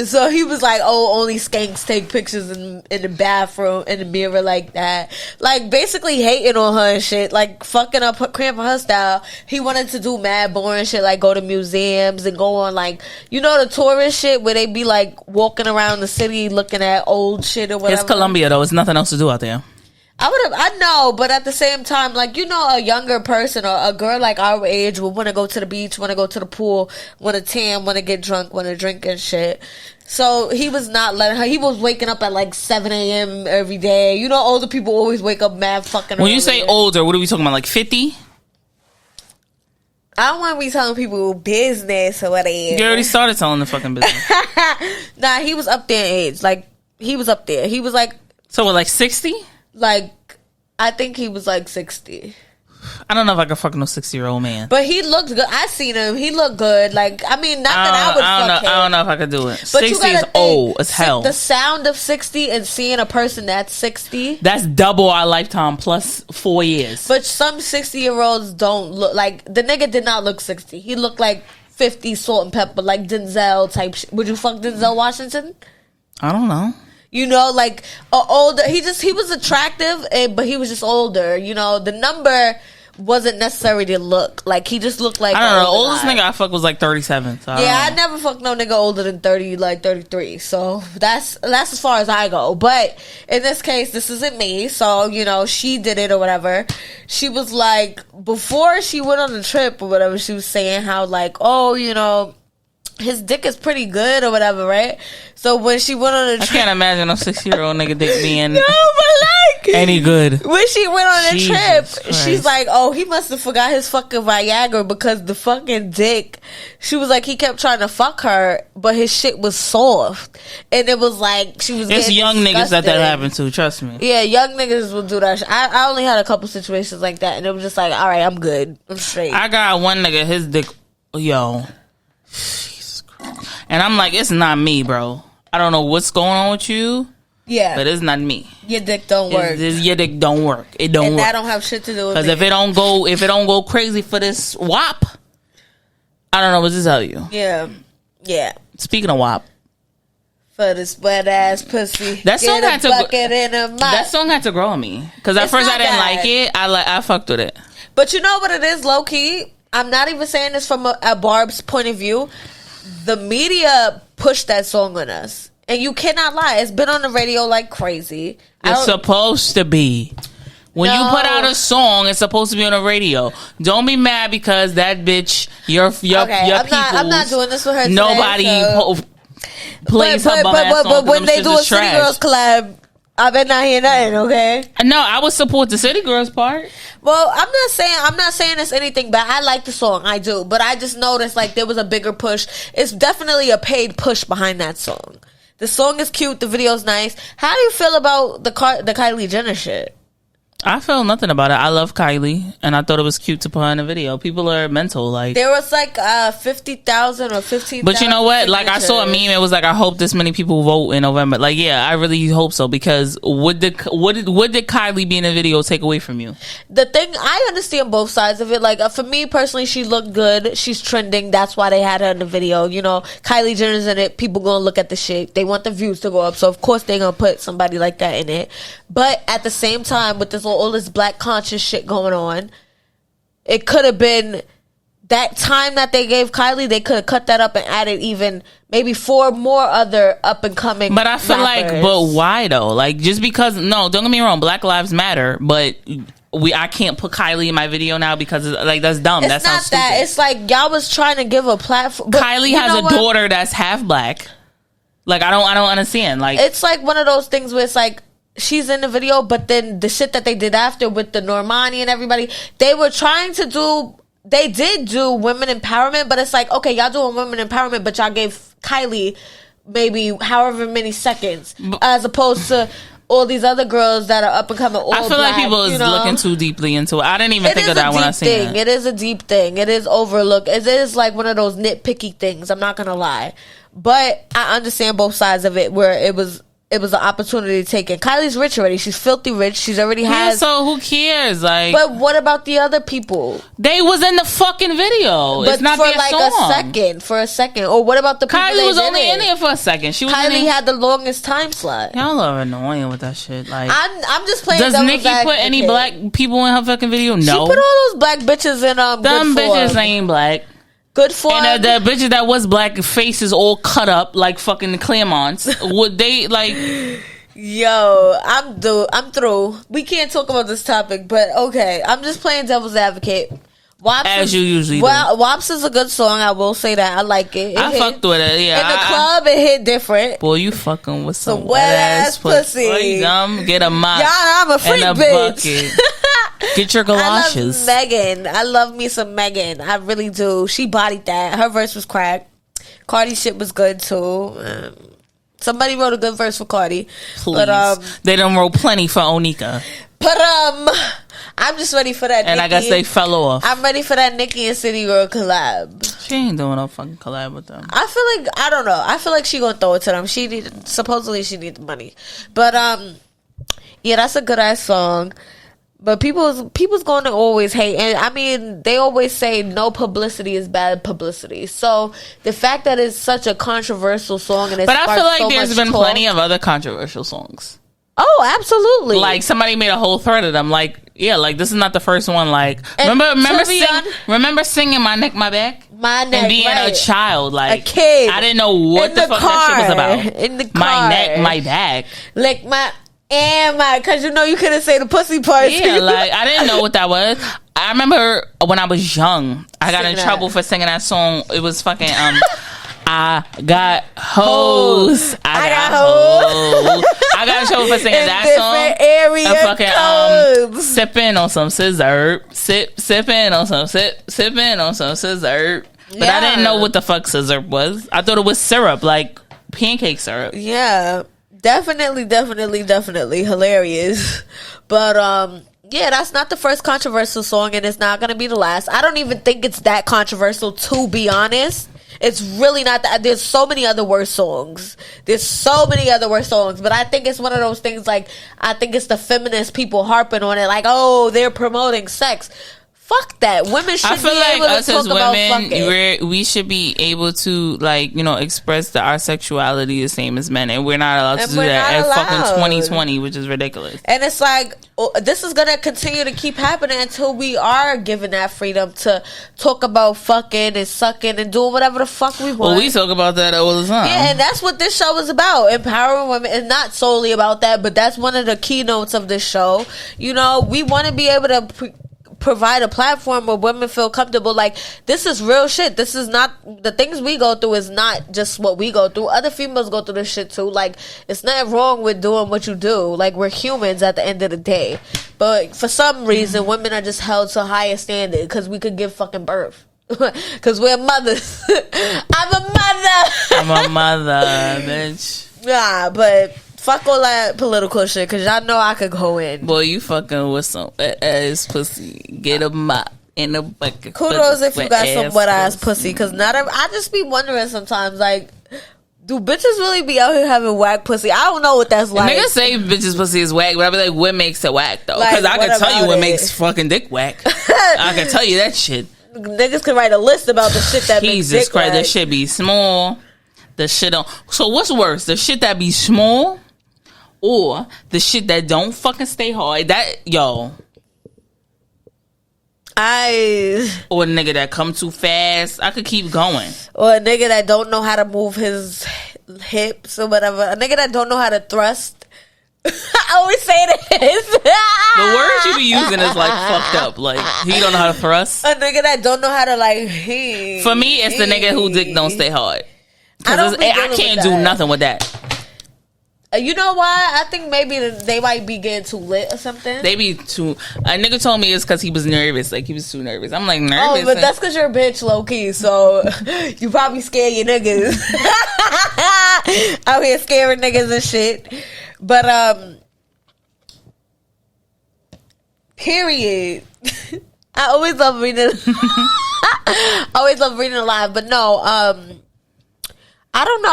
So he was like, oh, only skanks take pictures in the bathroom, in the mirror like that. Like, basically hating on her and shit. Like, fucking up, cramping her style. He wanted to do mad boring shit, like go to museums and go on, like, you know, the tourist shit where they be, like, walking around the city looking at old shit or whatever. It's Colombia, though. It's nothing else to do out there. I know, but at the same time, like, you know, a younger person or a girl like our age would want to go to the beach, want to go to the pool, want to tan, want to get drunk, want to drink and shit. So he was not letting her. He was waking up at like 7 a.m. every day. You know, older people always wake up mad fucking When early. you say older, what are we talking about, like 50? I don't want to be telling people business or whatever. You already started telling the fucking business. Nah, he was up there in age. Like, he was up there. He was like... So what, like 60? Like, I think he was like 60. I don't know if I could fuck no 60-year-old man. But he looked good. I seen him. He looked good. Like, I mean, not that I would fuck him. I don't know if I could do it. But 60 is old as hell. The sound of 60 and seeing a person that's 60. That's double our lifetime plus 4 years. But some 60-year-olds don't look like... The nigga did not look 60. He looked like 50 salt and pepper, like Denzel type shit. Would you fuck Denzel Washington? I don't know. You know, like, older... He was attractive, but he was just older. You know, the number... wasn't necessary to look like. He just looked like... I don't know. The oldest nigga I fucked was like 37. So I never fucked no nigga older than 30, like 33. So that's as far as I go. But in this case, this isn't me. So, you know, she did it or whatever. She was like, before she went on the trip or whatever, she was saying how like, oh, you know, his dick is pretty good or whatever, right? So when she went on the trip... I can't imagine a 60-year-old nigga dick being... No, but like... any good. When she went on the trip, Christ. she's like, oh, he must have forgot his fucking Viagra because the fucking dick... She was like, he kept trying to fuck her, but his shit was soft. And it was like, she was It's young disgusted. niggas that happened to, trust me. Yeah, young niggas will do that shit. I only had a couple situations like that, and it was just like, all right, I'm good. I'm straight. I got one nigga, his dick... Yo... And I'm like, it's not me, bro. I don't know what's going on with you. Yeah. But it's not me. Your dick don't work. Your dick don't work. It don't and work. that don't have shit to do with Because me. if it don't go crazy for this WAP, I don't know what to tell you. Yeah. Yeah. Speaking of WAP. For this wet ass pussy. That song had to that song had to grow on me. Because at first I didn't like it. I fucked with it. But you know what it is, low key? I'm not even saying this from a Barb's point of view. The media pushed that song on us. And you cannot lie. It's been on the radio like crazy. It's supposed to be. When you put out a song, it's supposed to be on the radio. Don't be mad because that bitch, your I'm not doing this with her today, nobody plays her bum ass song. But when they do a City Girls collab, I bet not hear nothing, okay? No, I would support the City Girls part. Well, I'm not saying it's anything bad. I like the song, I do, but I just noticed like there was a bigger push. It's definitely a paid push behind that song. The song is cute, the video's nice. How do you feel about the Kylie Jenner shit? I felt nothing about it. I love Kylie, and I thought it was cute to put her in a video. People are mental. Like, there was like 50,000 or 15,000. But you know what? Like, I saw a meme. It was like, I hope this many people vote in November. Like, yeah, I really hope so, because what did Kylie be in a video take away from you? The thing, I understand both sides of it. Like, for me personally, she looked good. She's trending. That's why they had her in the video. You know, Kylie Jenner's in it. People gonna look at the shit. They want the views to go up, so of course they gonna put somebody like that in it. But at the same time, with this all this black conscious shit going on, it could have been that time that they gave Kylie, they could have cut that up and added even maybe 4 more other up and coming. But I feel rappers. Like, but why though? Like, just because, no, don't get me wrong, Black Lives Matter, but I can't put Kylie in my video now because like, that's dumb. That's not stupid. That. It's like y'all was trying to give a platform. Kylie has a daughter that's half black. Like, I don't understand. Like, it's like one of those things where it's like, she's in the video, but then the shit that they did after with the Normani and everybody, they were trying to do, they did do women empowerment, but it's like, okay, y'all doing women empowerment, but y'all gave Kylie maybe however many seconds, as opposed to all these other girls that are up and coming. I feel black, like people is looking too deeply into it. I didn't even think of that when I seen it. It is a deep thing. It is overlooked. It is like one of those nitpicky things. I'm not gonna lie, but I understand both sides of it. Where it was an opportunity taken. Kylie's rich already. She's filthy rich. She's already has. Yeah, so who cares? Like, but what about the other people? They was in the fucking video. But it's not for their like song. For a second. Or what about the people? Kylie was only in there for a second. She was Kylie had the longest time slot. Y'all are annoying with that shit. Like, I'm just playing. Does Nicki put any black people in her fucking video? No. She put all those black bitches in. Them bitches ain't black. Good for and the bitches that was black, faces all cut up like fucking the Claremonts. Would they like? Yo, I'm through. We can't talk about this topic, but okay. I'm just playing devil's advocate. WAPs as you usually do. WAPs is a good song. I will say that. I like it. I fucked with it. Yeah. In the club, it hit different. Boy, you fucking with some wet ass pussy. Get a mop. Y'all, I'm a freak and a bitch. Bucket. Get your galoshes. I love Megan. I love me some Megan. I really do. She bodied that. Her verse was crack. Cardi's shit was good too. Somebody wrote a good verse for Cardi. Please. But, they done wrote plenty for Onika. But I'm just ready for that. And Nicki. I guess they fell off. I'm ready for that Nicki and City Girl collab. She ain't doing no fucking collab with them. I feel like, I don't know. I feel like she gonna throw it to them. Supposedly she need the money. But yeah, that's a good ass song. But people's going to always hate, and I mean, they always say no publicity is bad publicity. So the fact that it's such a controversial song, and but I feel like there's been plenty of other controversial songs. Oh, absolutely! Like somebody made a whole thread of them. Like, yeah, like this is not the first one. Like, remember singing "My Neck, My Back," and being a child, like a kid. I didn't know what the fuck that shit was about. In the car, my neck, my back, like my. Because you couldn't say the pussy part. Yeah, like I didn't know what that was. I remember when I was young, I got in trouble for singing that song. It was fucking I got hoes. I got hoes. I got in trouble for singing that song. Area fucking sipping on some scissor. Sipping on some sipping on some scissor. But I didn't know what the fuck scissor was. I thought it was syrup, like pancake syrup. Yeah. Definitely hilarious. But yeah, that's not the first controversial song, and it's not gonna be the last. I don't even think it's that controversial, to be honest. It's really not that. There's so many other worse songs. But I think it's one of those things, like, I think it's the feminist people harping on it, like, oh, they're promoting sex. Fuck that. Women should be able to talk about fucking. We should be able to, like, express our sexuality the same as men, and we're not allowed to do that at fucking 2020, which is ridiculous. And it's like, this is gonna continue to keep happening until we are given that freedom to talk about fucking and sucking and doing whatever the fuck we want. Well, we talk about that all the time. Yeah, and that's what this show is about. Empowering women. It's not solely about that, but that's one of the keynotes of this show. We want to be able to provide a platform where women feel comfortable. Like, this is real shit. This is not, the things we go through is not just what we go through. Other females go through this shit too. Like, it's not wrong with doing what you do. Like, we're humans at the end of the day. But for some reason, women are just held to a higher standard because we could give fucking birth. Because we're mothers. I'm a mother, bitch. Nah, but Fuck all that political shit, because y'all know I could go in. Boy, you fucking with some ass pussy. Get a mop in a bucket. Kudos if you got some wet ass pussy, because I just be wondering sometimes, like, do bitches really be out here having whack pussy? I don't know what that's like. Niggas say bitches pussy is whack, but I be like, what makes it whack though? Because Like, I can tell you what it? makes fucking dick whack. I can tell you that shit. Niggas can write a list about the shit that makes Jesus dick Christ, whack. that shit be small. The shit don't. So what's worse, the shit that be small, or the shit that don't fucking stay hard? That or a nigga that come too fast. I could keep going. Or a nigga that don't know how to move his hips or whatever. A nigga that don't know how to thrust. I always say this. The words you be using is like fucked up. Like, he don't know how to thrust. A nigga that don't know how to like. For me, it's the nigga who dick don't stay hard. I can't do nothing with that. You know why? I think maybe they might be getting too lit or something. They be too. A nigga told me it's because he was nervous. Like, he was too nervous. I'm like, nervous. Oh, but that's because you're a bitch, low key. So you probably scare your niggas out here scaring niggas and shit. But period. I always love reading. Always love reading live, but no. I don't know.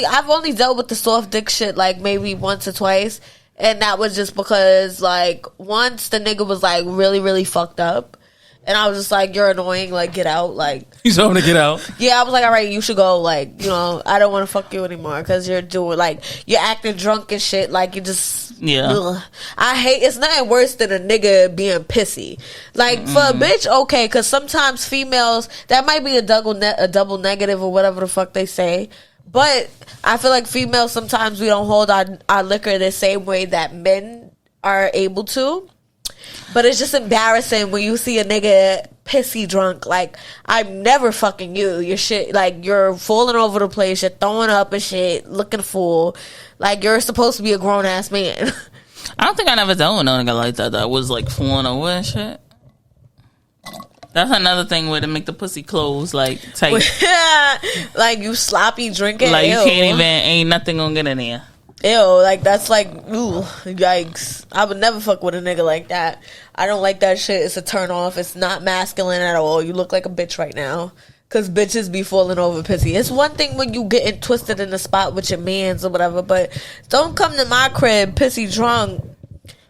I've only dealt with the soft dick shit like maybe once or twice. And that was just because like once the nigga was like really, really fucked up. And I was just like, you're annoying. Like, get out. Like, you told him to get out? Yeah, I was like, all right, you should go. Like, you know, I don't want to fuck you anymore because you're doing like, you're acting drunk and shit. Like, you just, yeah. Ugh. I hate, it's nothing worse than a nigga being pissy. Like, for a bitch, okay, because sometimes females, that might be a double negative or whatever the fuck they say. But I feel like females, sometimes we don't hold our liquor the same way that men are able to. But it's just embarrassing when you see a nigga pissy drunk. Like, I'm never fucking you. Your shit, like, you're falling over the place. You're throwing up and shit, looking fool. Like, you're supposed to be a grown ass man. I don't think I never dealt with no nigga like that. That was like falling over and shit. That's another thing where to make the pussy close, like tight. Like, you sloppy drinking. Like, ew. you can't even. Ain't nothing gonna get in there. Ew, like that's like, ooh, yikes. I would never fuck with a nigga like that. I don't like that shit. It's a turn off. It's not masculine at all. You look like a bitch right now. Cause bitches be falling over pissy. It's one thing when you getting twisted in the spot with your mans or whatever, but don't come to my crib pissy drunk,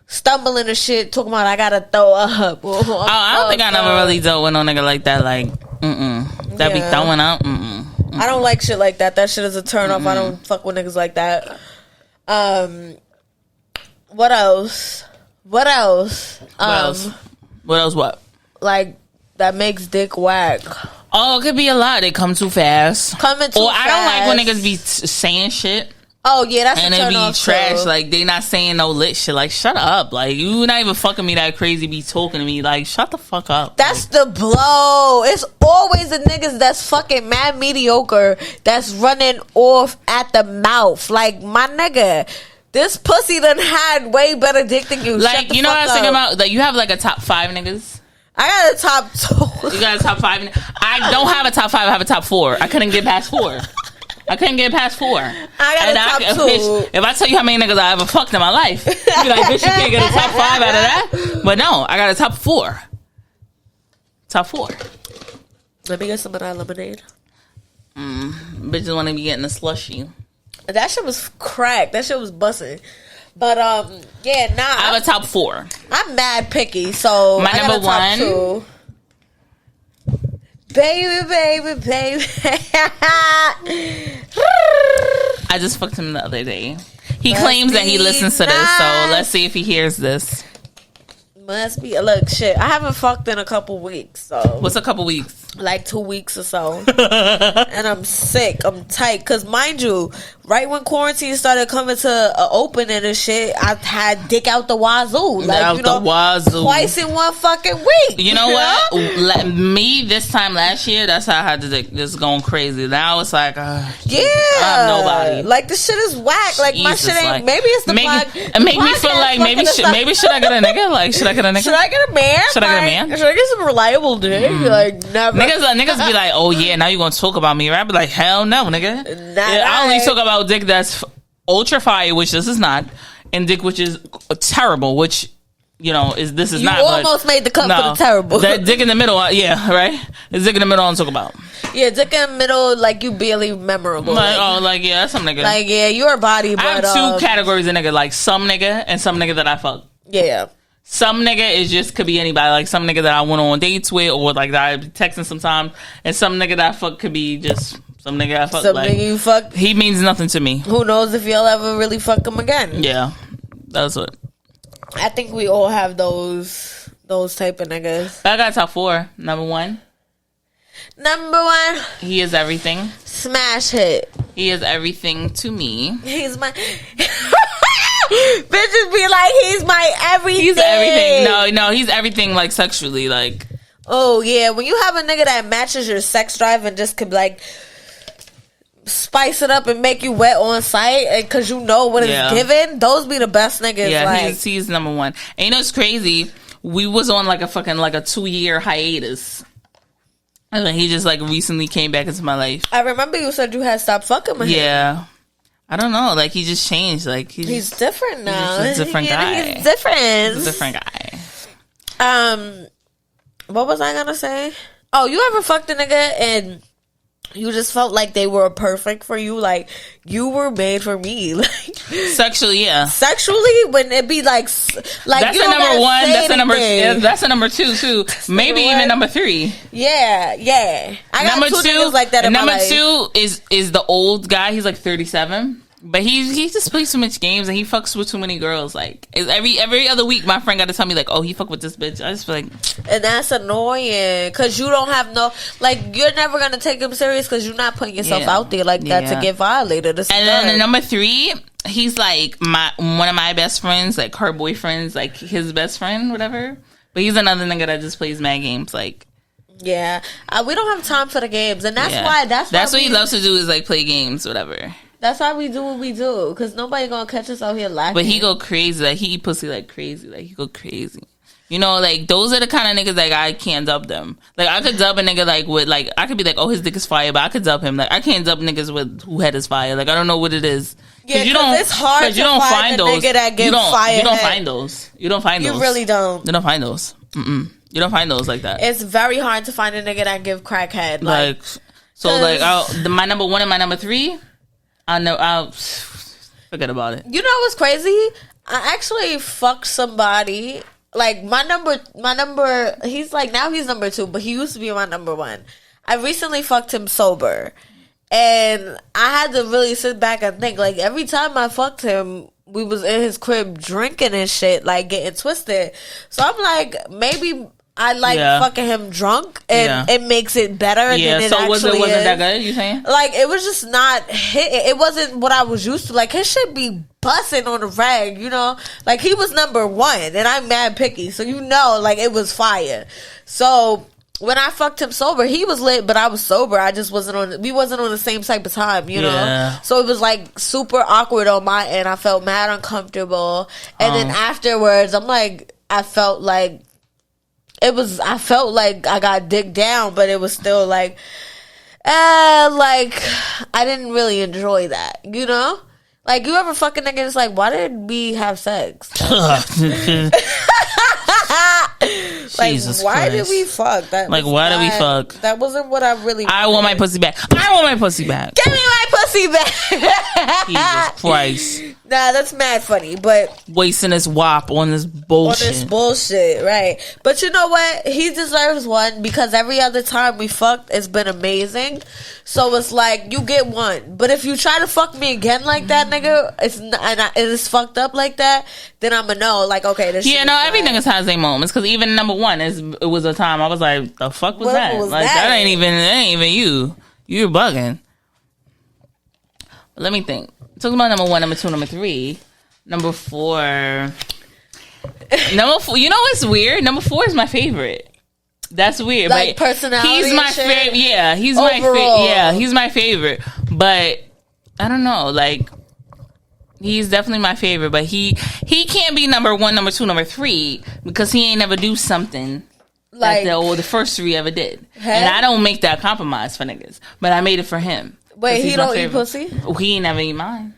stumbling and shit, talking about I gotta throw up. I don't think I never really dealt with no nigga like that. Like, that be throwing up. I don't like shit like that. That shit is a turn off. I don't fuck with niggas like that. What else? What like that makes dick whack? Oh, it could be a lot. They come too fast. Coming too fast. I don't like when niggas be saying shit. Oh yeah, that's and a they turn be off trash. too. Like, they not saying no lit shit. Like, shut up. Like, you not even fucking me that crazy. Be talking to me. Like, shut the fuck up. That's the blow. It's always the niggas that's fucking mad mediocre that's running off at the mouth. Like, my nigga, this pussy done had way better dick than you. Like, you know what I was thinking about? Like, you have like a top 5 niggas. I got a top 2. You got a top 5. I don't have a top 5. I have a top 4. I couldn't get past 4. I couldn't get past 4. I got a top 2. Bitch, if I tell you how many niggas I ever fucked in my life, you be like, bitch, you can't get a top 5 out of that. But no, I got a top 4. Top 4. Let me get some of that lemonade. Bitches want to be getting a slushy. That shit was crack. That shit was busting. But yeah, nah. I have a top 4. I'm mad picky, so my I number got a top 1. 2. Baby. I just fucked him the other day. He claims that he listens to this, so let's see if he hears this. Must be. Look, shit. I haven't fucked in a couple weeks. So what's a couple weeks? Like 2 weeks or so. And I'm sick. I'm tight. Because mind you, right when quarantine started coming to opening and shit, I had dick out the wazoo. Like, out the wazoo. Twice in one fucking week. You know what? Me, this time last year, that's how I had the dick. Just going crazy. Now it's like, yeah. I have nobody. Like, the shit is whack. Like, my shit ain't. Like, maybe it's the make me feel like maybe should I get a nigga? Like, should I get a nigga? Should I get a man? Should I get a man? Should I get some reliable dick? Like, never. Niggas be like, oh yeah, now you gonna talk about me, right? I be like, hell no, nigga. I only talk about dick that's ultra fire, which this is not, and dick which is terrible, which is you not. Almost made the cut for the terrible. That dick in the middle, yeah, right. It's dick in the middle. I'm talking about. Yeah, dick in the middle, like you barely memorable. That's some nigga. Like your body. But, I have two categories of nigga, like some nigga and some nigga that I fuck. Yeah. Some nigga is just could be anybody, like some nigga that I went on dates with, or like that I be texting sometimes, and some nigga that I fuck could be just some nigga I fuck. Some nigga you fuck. He means nothing to me. Who knows if you'll ever really fuck him again? Yeah, that's what. I think we all have those type of niggas. I got top 4. Number 1. He is everything. Smash hit. He is everything to me. He's my. Bitches be like, he's my everything. He's everything. No, he's everything, like sexually, like. Oh yeah, when you have a nigga that matches your sex drive and just could like spice it up and make you wet on sight, because you know what it's given. Those be the best niggas. Yeah, like, he's number 1. And it's crazy. We was on like a fucking like a 2-year hiatus. And then he just like recently came back into my life. I remember you said you had stopped fucking with him. Yeah. I don't know. Like, he just changed. Like, he's different now. He's a different guy. He's different. He's a different guy. What was I gonna say? Oh, you ever fucked a nigga and you just felt like they were perfect for you? Like, you were made for me. Like, sexually, yeah. Sexually, when it be like that's you a number 1. That's a number 2 too. Maybe even number 3. Yeah. I got number 2 2 niggas like that. In number my life. 2 is the old guy. He's like 37. But he just plays too much games and he fucks with too many girls. Like, every other week, my friend got to tell me like, "Oh, he fuck with this bitch." I just feel like, and that's annoying because you don't have you're never gonna take him serious because you're not putting yourself out there like that to get violated. And then number 3, he's like one of my best friends, like her boyfriend's like his best friend, whatever. But he's another nigga that just plays mad games, like. Yeah, we don't have time for the games, and that's why what he loves to do is like play games, whatever. That's why we do what we do, because nobody gonna catch us out here laughing. But he go crazy. Like, he eat pussy like crazy. Like, he go crazy. Like, those are the kind of niggas, like, I can't dub them. Like, I could dub a nigga, like, with, like, I could be like, oh, his dick is fire, but I could dub him. Like, I can't dub niggas with who head is fire. Like, I don't know what it is. Yeah, because it's hard to find those. Nigga that gives fire. You don't find those. You don't find those. You really don't. You don't find those. Mm-mm. You don't find those like that. It's very hard to find a nigga that give crackhead. Like so, like, my number 1 and my number 3... I'll forget about it. You know what's crazy? I actually fucked somebody. Like, my number, he's like, now he's number 2, but he used to be my number 1. I recently fucked him sober. And I had to really sit back and think, like, every time I fucked him, we was in his crib drinking and shit, like, getting twisted. So I'm like, maybe I like fucking him drunk, and it makes it better than it actually wasn't that good, you saying? Like, it was just not hit. It wasn't what I was used to. Like, his shit be busting on the rag, Like, he was number 1, and I'm mad picky. So, like, it was fire. So, when I fucked him sober, he was lit, but I was sober. I just we wasn't on the same type of time, know? So, it was, like, super awkward on my end. I felt mad uncomfortable. And then afterwards, I felt like I got digged down, but it was still like I didn't really enjoy that, Like, you ever fucking nigga that's like, why did we have sex? Like, Jesus why Christ. did we fuck? That like, why did we fuck? That wasn't what I really wanted. I want my pussy back. I want my pussy back. Give me my pussy back. Jesus Christ. Nah, that's mad funny, but wasting his wop on this bullshit. Right? But you know what? He deserves one because every other time we fucked, it's been amazing. So it's like, you get one. But if you try to fuck me again like that, nigga, it's fucked up like that, then I'ma know, like, okay, this. Yeah, no, every nigga has their moments. Because even number 1, it was a time I was like, the fuck was that? Like, that ain't even you. You're bugging. But let me think. Talking about number 1, number 2, number 3, number 4. Number 4. You know what's weird? Number 4 is my favorite. That's weird. Like, but personality. He's my favorite. Yeah, he's my favorite. Yeah, he's my favorite. But I don't know. Like, he's definitely my favorite. But he can't be number 1, number 2, number 3 because he ain't never do something like the first 3 ever did. And I don't make that compromise for niggas. But I made it for him. Wait, he don't eat pussy? He ain't never eat mine.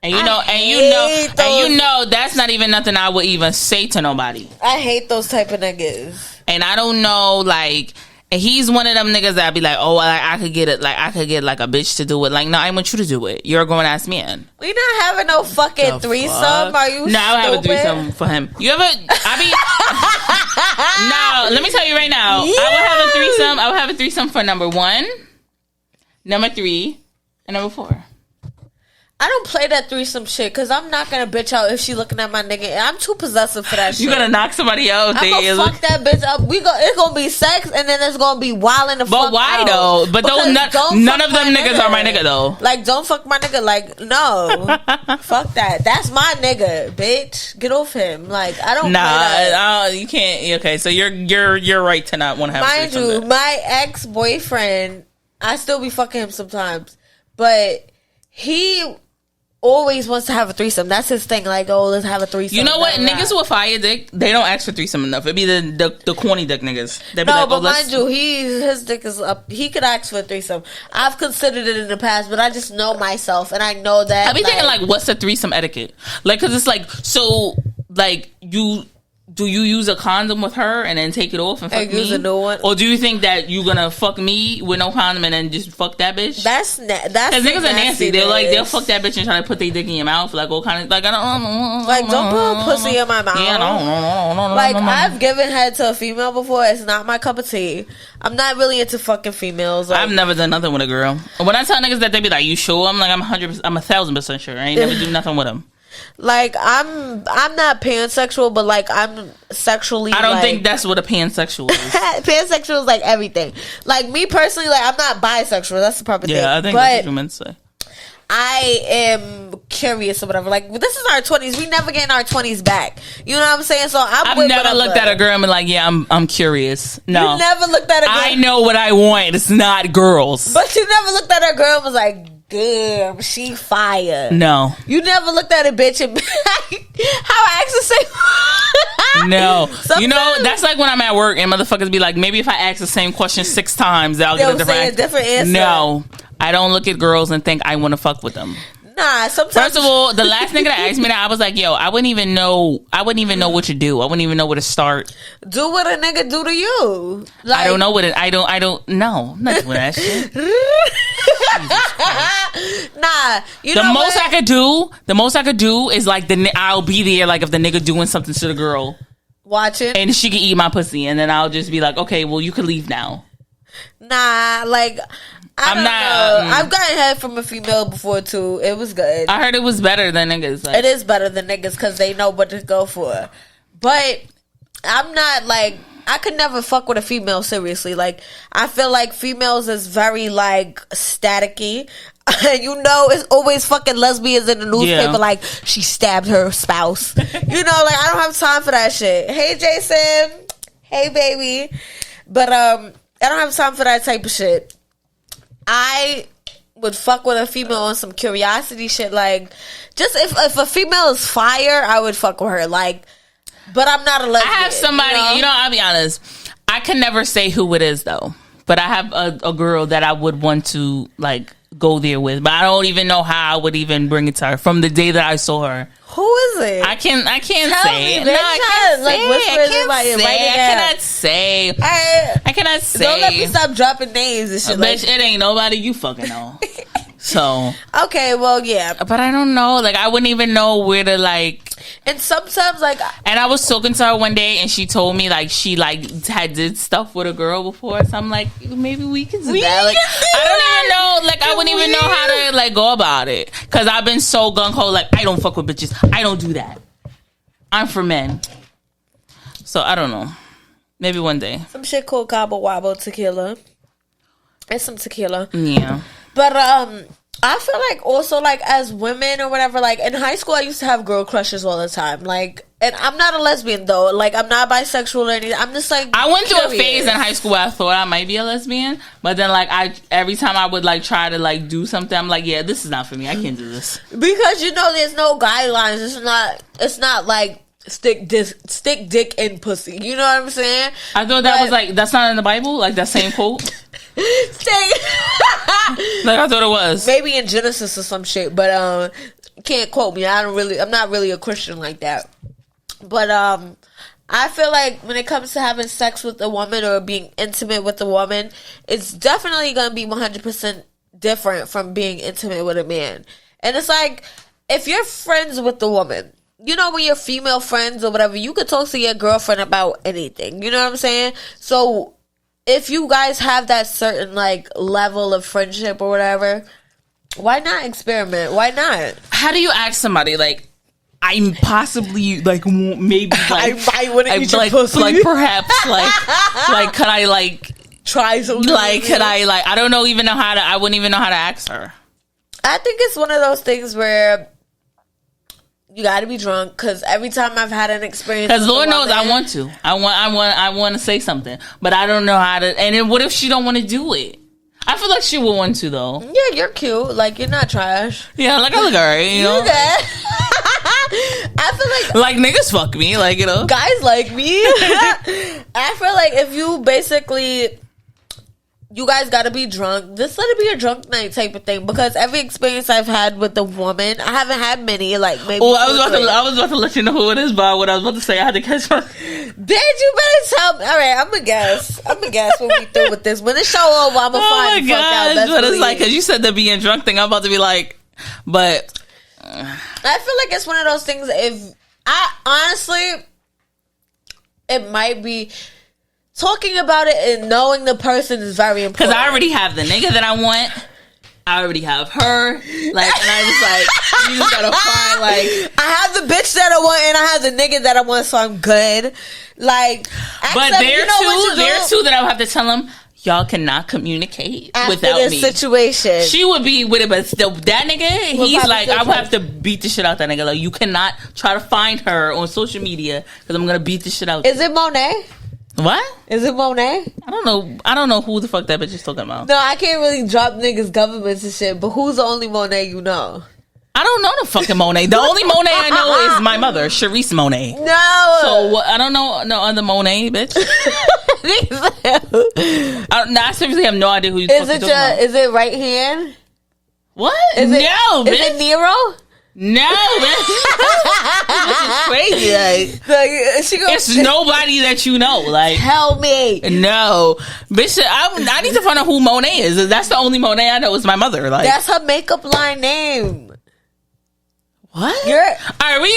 And you know, that's not even nothing I would even say to nobody. I hate those type of niggas. And I don't know, like, and he's one of them niggas that be like, oh, I could get it, like, I could get like a bitch to do it. Like, no, I want you to do it. You're a grown ass man. We not having no fucking threesome. Fuck? Are you? No, I have a threesome for him. You ever? No, let me tell you right now. Yeah. I would have a threesome. I would have a threesome for number 1, number 3, and number 4. I don't play that threesome shit because I'm not gonna bitch out if she looking at my nigga. I'm too possessive for that shit. You gonna knock somebody out? I'm gonna fuck that bitch up. It's gonna be sex and then it's gonna be wilding the fuck out. But why though? But none of them niggas are my nigga though. Like, don't fuck my nigga. Like, no. Fuck that. That's my nigga, bitch. Get off him. Like, I don't. Nah, you can't. Okay, so you're right to not want to have. Mind you, my ex-boyfriend, I still be fucking him sometimes, but he always wants to have a threesome. That's his thing. Like, oh, let's have a threesome. You know what? Niggas with fire dick, they don't ask for threesome enough. It be the corny dick niggas. They be no, like, but mind you, his dick is up. He could ask for a threesome. I've considered it in the past, but I just know myself, and I know that. I be thinking like, what's the threesome etiquette? Like, because it's like, so, like, do you use a condom with her and then take it off and fuck me? Use a new one? Or do you think that you gonna fuck me with no condom and then just fuck that bitch? That's because niggas are nasty. They'll fuck that bitch and try to put their dick in your mouth, like all kind of like, I don't like, don't put pussy in my mouth. Yeah, no. Like, I've given head to a female before. It's not my cup of tea. I'm not really into fucking females. Like, I've never done nothing with a girl. When I tell niggas that, they be like, "You sure?" I'm like, I'm 1,000% sure. I ain't never do nothing with them. Like, I'm not pansexual, but like, I'm sexually. I don't think that's what a pansexual is. Pansexual is like everything. Like, me personally, like, I'm not bisexual. That's the proper thing. Yeah, I think that's what you meant to say. I am curious or whatever. Like, this is our 20s. We never getting our 20s back. You know what I'm saying? So I've never looked at a girl and been like, yeah, I'm curious. No, you never looked at a girl. I know what I want. It's not girls. But you never looked at a girl and was like, damn, she fire. No. You never looked at a bitch and how I asked the same. No. Sometimes, you know, that's like when I'm at work and motherfuckers be like, maybe if I ask the same question 6 times, I'll get a different answer. No. I don't look at girls and think I want to fuck with them. Nah, sometimes. First of all, the last nigga that asked me that, I was like, yo, I wouldn't even know what to do. I wouldn't even know where to start. Do what a nigga do to you. Like, I don't know what it. I don't know. Nothing with that shit. Nah, the most I could do is like I'll be there like if the nigga doing something to the girl, watching, and she can eat my pussy, and then I'll just be like, okay, well, you can leave now. Nah, like, I don't know. I've gotten head from a female before too. It was good. I heard it was better than niggas. Like, it is better than niggas because they know what to go for. But I'm not like, I could never fuck with a female seriously. Like, I feel like females is very like staticky. You know, it's always fucking lesbians in the newspaper. Yeah. Like, she stabbed her spouse. You know, like, I don't have time for that shit. Hey, Jason. Hey, baby. But I don't have time for that type of shit. I would fuck with a female on some curiosity shit. Like, just if a female is fire, I would fuck with her. Like, but I'm not a lesbian. I have somebody, I'll be honest. I can never say who it is, though. But I have a girl that I would want to, like, go there with. But I don't even know how I would even bring it to her from the day that I saw her. Who is it? I can't Tell say me, it. No, I cannot say. I cannot say. Don't let me stop dropping names and shit. Bitch, it ain't nobody you fucking know. So okay, well, yeah, but I don't know. Like, I wouldn't even know where to, like. And sometimes, like, and I was talking to her one day, and she told me like she like had did stuff with a girl before. So I'm like, maybe we can do that. Like, I don't even know. Like, I wouldn't even know how to like go about it because I've been so gung ho. Like, I don't fuck with bitches. I don't do that. I'm for men. So I don't know. Maybe one day. Some shit called Cabo Wabo tequila. And some tequila. Yeah. But I feel like also, like, as women or whatever, like, in high school I used to have girl crushes all the time. Like, and I'm not a lesbian though. Like, I'm not bisexual or anything. I'm just like, I went through a phase in high school where I thought I might be a lesbian, but then like every time I would like try to like do something, I'm like, yeah, this is not for me. I can't do this. Because there's no guidelines. It's not like stick dick in pussy. You know what I'm saying? I thought that was like, that's not in the Bible, like that same quote. Like, I thought it was maybe in Genesis or some shit, but can't quote me. I'm not really a Christian like that. But I feel like when it comes to having sex with a woman or being intimate with a woman, it's definitely going to be 100% different from being intimate with a man. And it's like, if you're friends with the woman, you know, when you're female friends or whatever, you could talk to your girlfriend about anything. You know what I'm saying? So if you guys have that certain like level of friendship or whatever, why not experiment? Why not? How do you ask somebody like, I'm possibly like maybe like I wouldn't eat your like, pussy. like perhaps like could I like try something? Like could I like I don't know even know how to I wouldn't even know how to ask her. I think it's one of those things where you got to be drunk, because every time I've had an experience, because Lord knows I want to say something, but I don't know how to. And then what if she don't want to do it? I feel like she would want to though. Yeah, you're cute. Like, you're not trash. Yeah, like I look alright. You know. I feel like niggas fuck me. Like, you know, guys like me. I feel like if you basically, you guys gotta be drunk. Just let it be a drunk night type of thing. Because every experience I've had with a woman, I haven't had many. Like maybe. Oh, I was about to let you know who it is, but what I was about to say, I had to catch her. Did you better tell me? All right, I'm gonna guess when we through with this. When the show over, I'm gonna find the fuck out. That's but it's like, because you said the being drunk thing, I'm about to be like, but I feel like it's one of those things. If I honestly, it might be. Talking about it and knowing the person is very important. Because I already have the nigga that I want. I already have her. Like, and I was like, you just gotta find, like, I have the bitch that I want and I have the nigga that I want, so I'm good. Like, but there are two that I would have to tell him, y'all cannot communicate after without this me. Situation. She would be with it, but still, that nigga, he's like, I would have to beat the shit out that nigga. Like, you cannot try to find her on social media because I'm gonna beat the shit out. Is it Monet? What? Is it Monet? I don't know who the fuck that bitch is talking about. No, I can't really drop niggas' governments and shit, but who's the only Monet you know? I don't know the fucking Monet. The only Monet I know is my mother, Sharice Monet. No. So I don't know no other Monet, bitch. I seriously have no idea who you talking about. Is it right hand? What? Is bitch. It Nero? No, bitch. This is crazy. It's nobody that you know. Like, tell me. No, bitch. I need to find out who Monet is. That's the only Monet I know is my mother. Like, that's her makeup line name. What? All right, we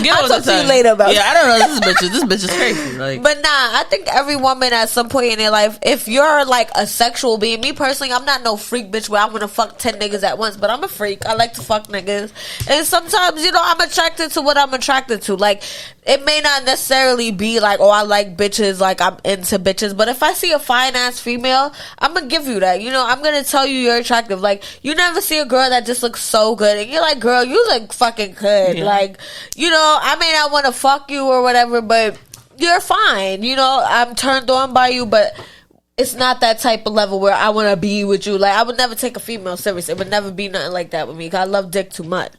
I'll talk to you later about I don't know. This bitch is crazy. Like, but nah, I think every woman at some point in their life, if you're like a sexual being, me personally, I'm not no freak bitch where I'm gonna fuck 10 niggas at once, but I'm a freak. I like to fuck niggas. And sometimes, you know, I'm attracted to what I'm attracted to. Like, it may not necessarily be like, oh, I like bitches, like I'm into bitches, but if I see a fine ass female, I'm gonna give you that. You know, I'm gonna tell you you're attractive. Like, you never see a girl that just looks so good and you're like, girl, you look fucking good. Yeah. Like, you know, I may not want to fuck you or whatever, but you're fine. You know, I'm turned on by you, but it's not that type of level where I want to be with you. Like, I would never take a female serious. It would never be nothing like that with me, because I love dick too much.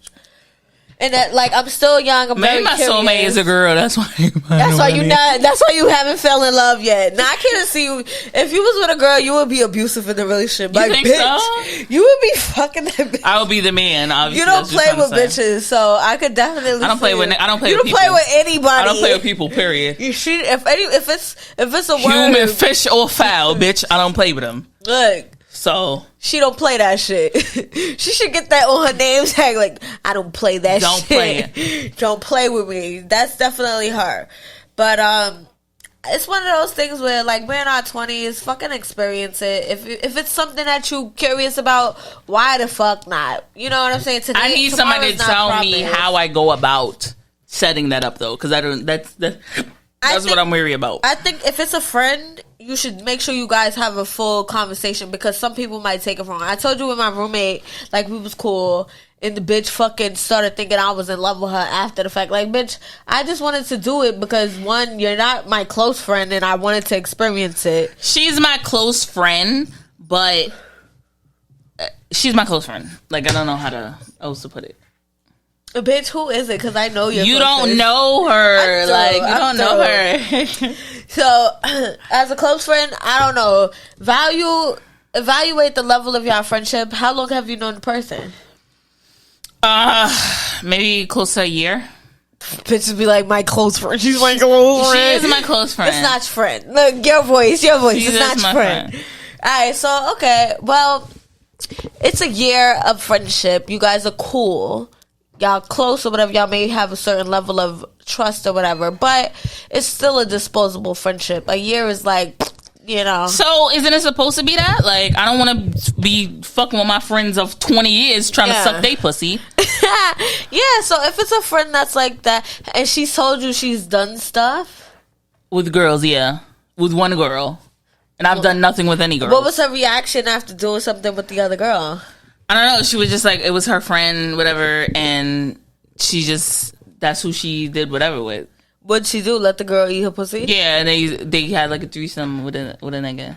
And that, like, I'm still young. I'm maybe very my curious. soulmate is a girl. That's why. That's why you haven't fell in love yet. Now I can't see you. If you was with a girl, you would be abusive in the relationship. You like, think bitch, so? You would be fucking that bitch. I would be the man. Obviously, you don't play with bitches, so I could definitely. I don't play with. I don't play. You with don't people. play with anybody. I don't play with people. Period. You should. If it's a human, word, fish, or fowl, bitch, I don't play with them. Look. So she don't play that shit. She should get that on her name tag. Like, I don't play that don't shit. Play it. Don't play with me. That's definitely her. But it's one of those things where, like, we're in our 20s. Fucking experience it. If it's something that you curious about, why the fuck not? You know what I'm saying? Today, I need somebody to tell me how I go about setting that up, though, because I don't. That's what I'm weary about. I think if it's a friend, you should make sure you guys have a full conversation, because some people might take it wrong. I told you with my roommate, like, we was cool, and the bitch fucking started thinking I was in love with her after the fact. Like, bitch, I just wanted to do it because, one, you're not my close friend, and I wanted to experience it. She's my close friend, but she's my close friend. Like, I don't know how else to put it. Bitch, who is it? Because I know you don't know her. You don't know her. So, as a close friend, I don't know. Evaluate the level of your friendship. How long have you known the person? Maybe close to a year. Bitches be like, my close friend. She's my close friend. She is my close friend. It's not friend. Look, your voice. She It's not my friend. Alright, so, okay. Well, it's a year of friendship. You guys are cool. Y'all close or whatever. Y'all may have a certain level of trust or whatever. But it's still a disposable friendship. A year is like, you know. So, isn't it supposed to be that? Like, I don't want to be fucking with my friends of 20 years trying to suck they pussy. Yeah, so if it's a friend that's like that, and she's told you she's done stuff. With girls, yeah. With one girl. And I've done nothing with any girl. What was her reaction after doing something with the other girl? I don't know. She was just like, it was her friend, whatever, and she just, that's who she did whatever with. What'd she do? Let the girl eat her pussy? Yeah, and they had like a threesome with a nigga.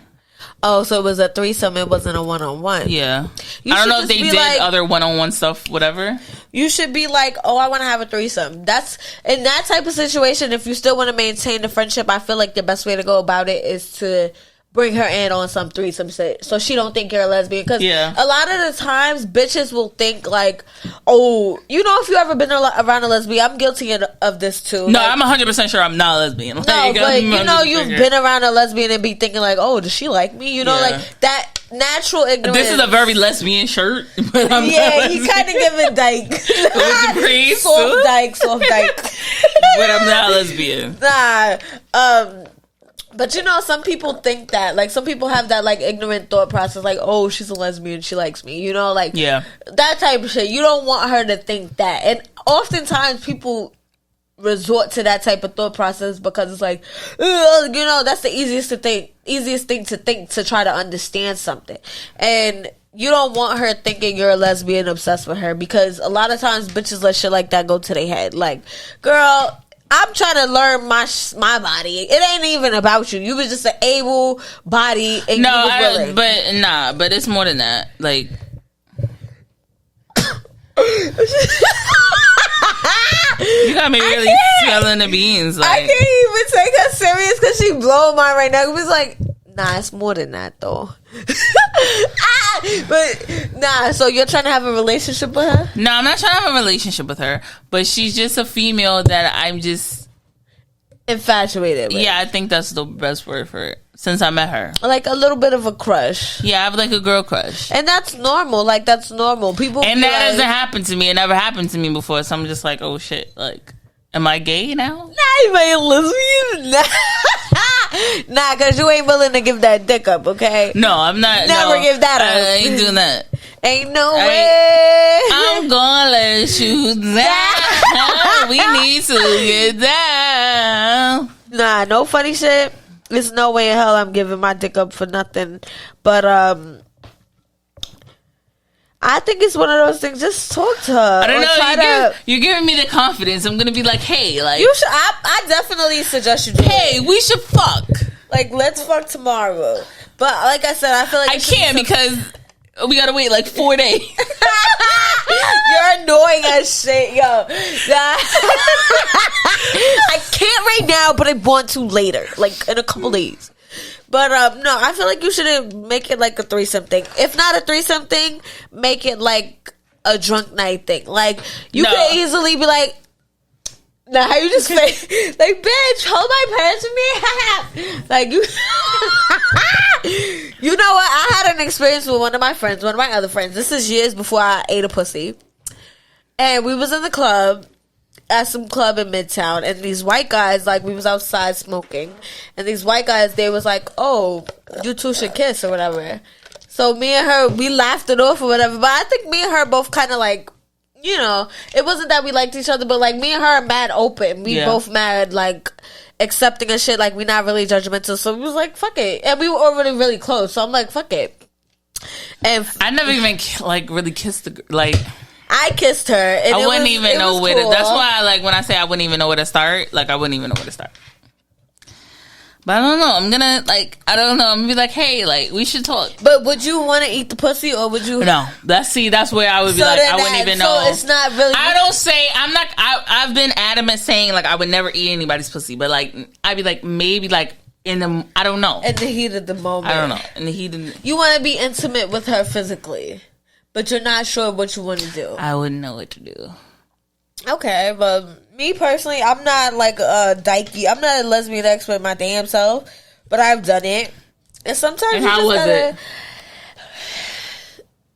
Oh, so it was a threesome. It wasn't a one-on-one. Yeah. I don't know if they did like, other one-on-one stuff, whatever. You should be like, oh, I want to have a threesome. That's, in that type of situation, if you still want to maintain the friendship, I feel like the best way to go about it is to bring her in on some threesome shit so she don't think you're a lesbian. Because a lot of the times, bitches will think like, oh, you know, if you ever been around a lesbian, I'm guilty of this too. No, like, I'm 100% sure I'm not a lesbian. Like, no, but you know, you've been around a lesbian and be thinking like, oh, does she like me? You know, like that natural ignorance. This is a very lesbian shirt. But I'm not you kind of giving dyke. With the priest. Soft dyke. But I'm not lesbian. Nah, but you know, some people think that, like, some people have that, like, ignorant thought process, like, oh, she's a lesbian, she likes me, you know, like, that type of shit. You don't want her to think that. And oftentimes people resort to that type of thought process because it's like, you know, that's the easiest thing to think to try to understand something. And you don't want her thinking you're a lesbian obsessed with her, because a lot of times bitches let shit like that go to their head. Like, girl, I'm trying to learn my body. It ain't even about you. You was just an able body and you was willing. But it's more than that. Like, you got me really spilling the beans. Like, I can't even take her serious because she blowing mine right now. It was like, nah, it's more than that though. But nah, so you're trying to have a relationship with her? No, I'm not trying to have a relationship with her, but she's just a female that I'm just infatuated with. Yeah, I think that's the best word for it. Since I met her, like a little bit of a crush. Yeah, I have like a girl crush, and that's normal. Like, that's normal. People, and that doesn't happen to me. It never happened to me before, so I'm just like, oh shit, like, am I gay now? Nah, you ain't lesbian. Nah, because you ain't willing to give that dick up, okay? No, I'm not. Never give that up. I ain't doing that. Ain't no way. I'm gonna let you down. We need to get down. Nah, no funny shit. There's no way in hell I'm giving my dick up for nothing. But I think it's one of those things. Just talk to her. I don't know. You're giving me the confidence. I'm gonna be like, hey, like, you should. I definitely suggest you do. Hey, we should fuck. Like, let's fuck tomorrow. But like I said, I feel like I can't because we gotta wait like 4 days. You're annoying as shit, yo. I can't right now, but I want to later, like in a couple days. But no, I feel like you should make it like a threesome thing. If not a threesome thing, make it like a drunk night thing. Like, you could easily be like, nah, how you just say, like, bitch, hold my pants for me. Like, you, you know what? I had an experience with one of my other friends. This is years before I ate a pussy. And we was in the club, at some club in Midtown, and these white guys, like, we was outside smoking, and these white guys, they was like, oh, you two should kiss or whatever. So me and her, we laughed it off or whatever, but I think me and her both kind of like, you know, it wasn't that we liked each other, but like, me and her are mad open. We both mad, like, accepting and shit, like, we not really judgmental, so we was like, fuck it. And we were already really close, so I'm like, fuck it. And I never even, like, really kissed the, like, I kissed her. And I wouldn't even know where to. That's why, like, when I say I wouldn't even know where to start, like, I wouldn't even know where to start. But I don't know. I'm gonna, like, I don't know. I'm gonna be like, hey, like, we should talk. But would you want to eat the pussy, or would you? No. That's where I would be like, I wouldn't even know. So it's not really. I don't say, I've been adamant saying, like, I would never eat anybody's pussy. But, like, I'd be like, maybe, like, I don't know. In the heat of the moment. I don't know. In the heat of You want to be intimate with her physically. but you're not sure what you want to do. I wouldn't know what to do. Okay, but me personally, I'm not like a dykey. I'm not a lesbian expert my damn self, but I've done it. And sometimes and how was it?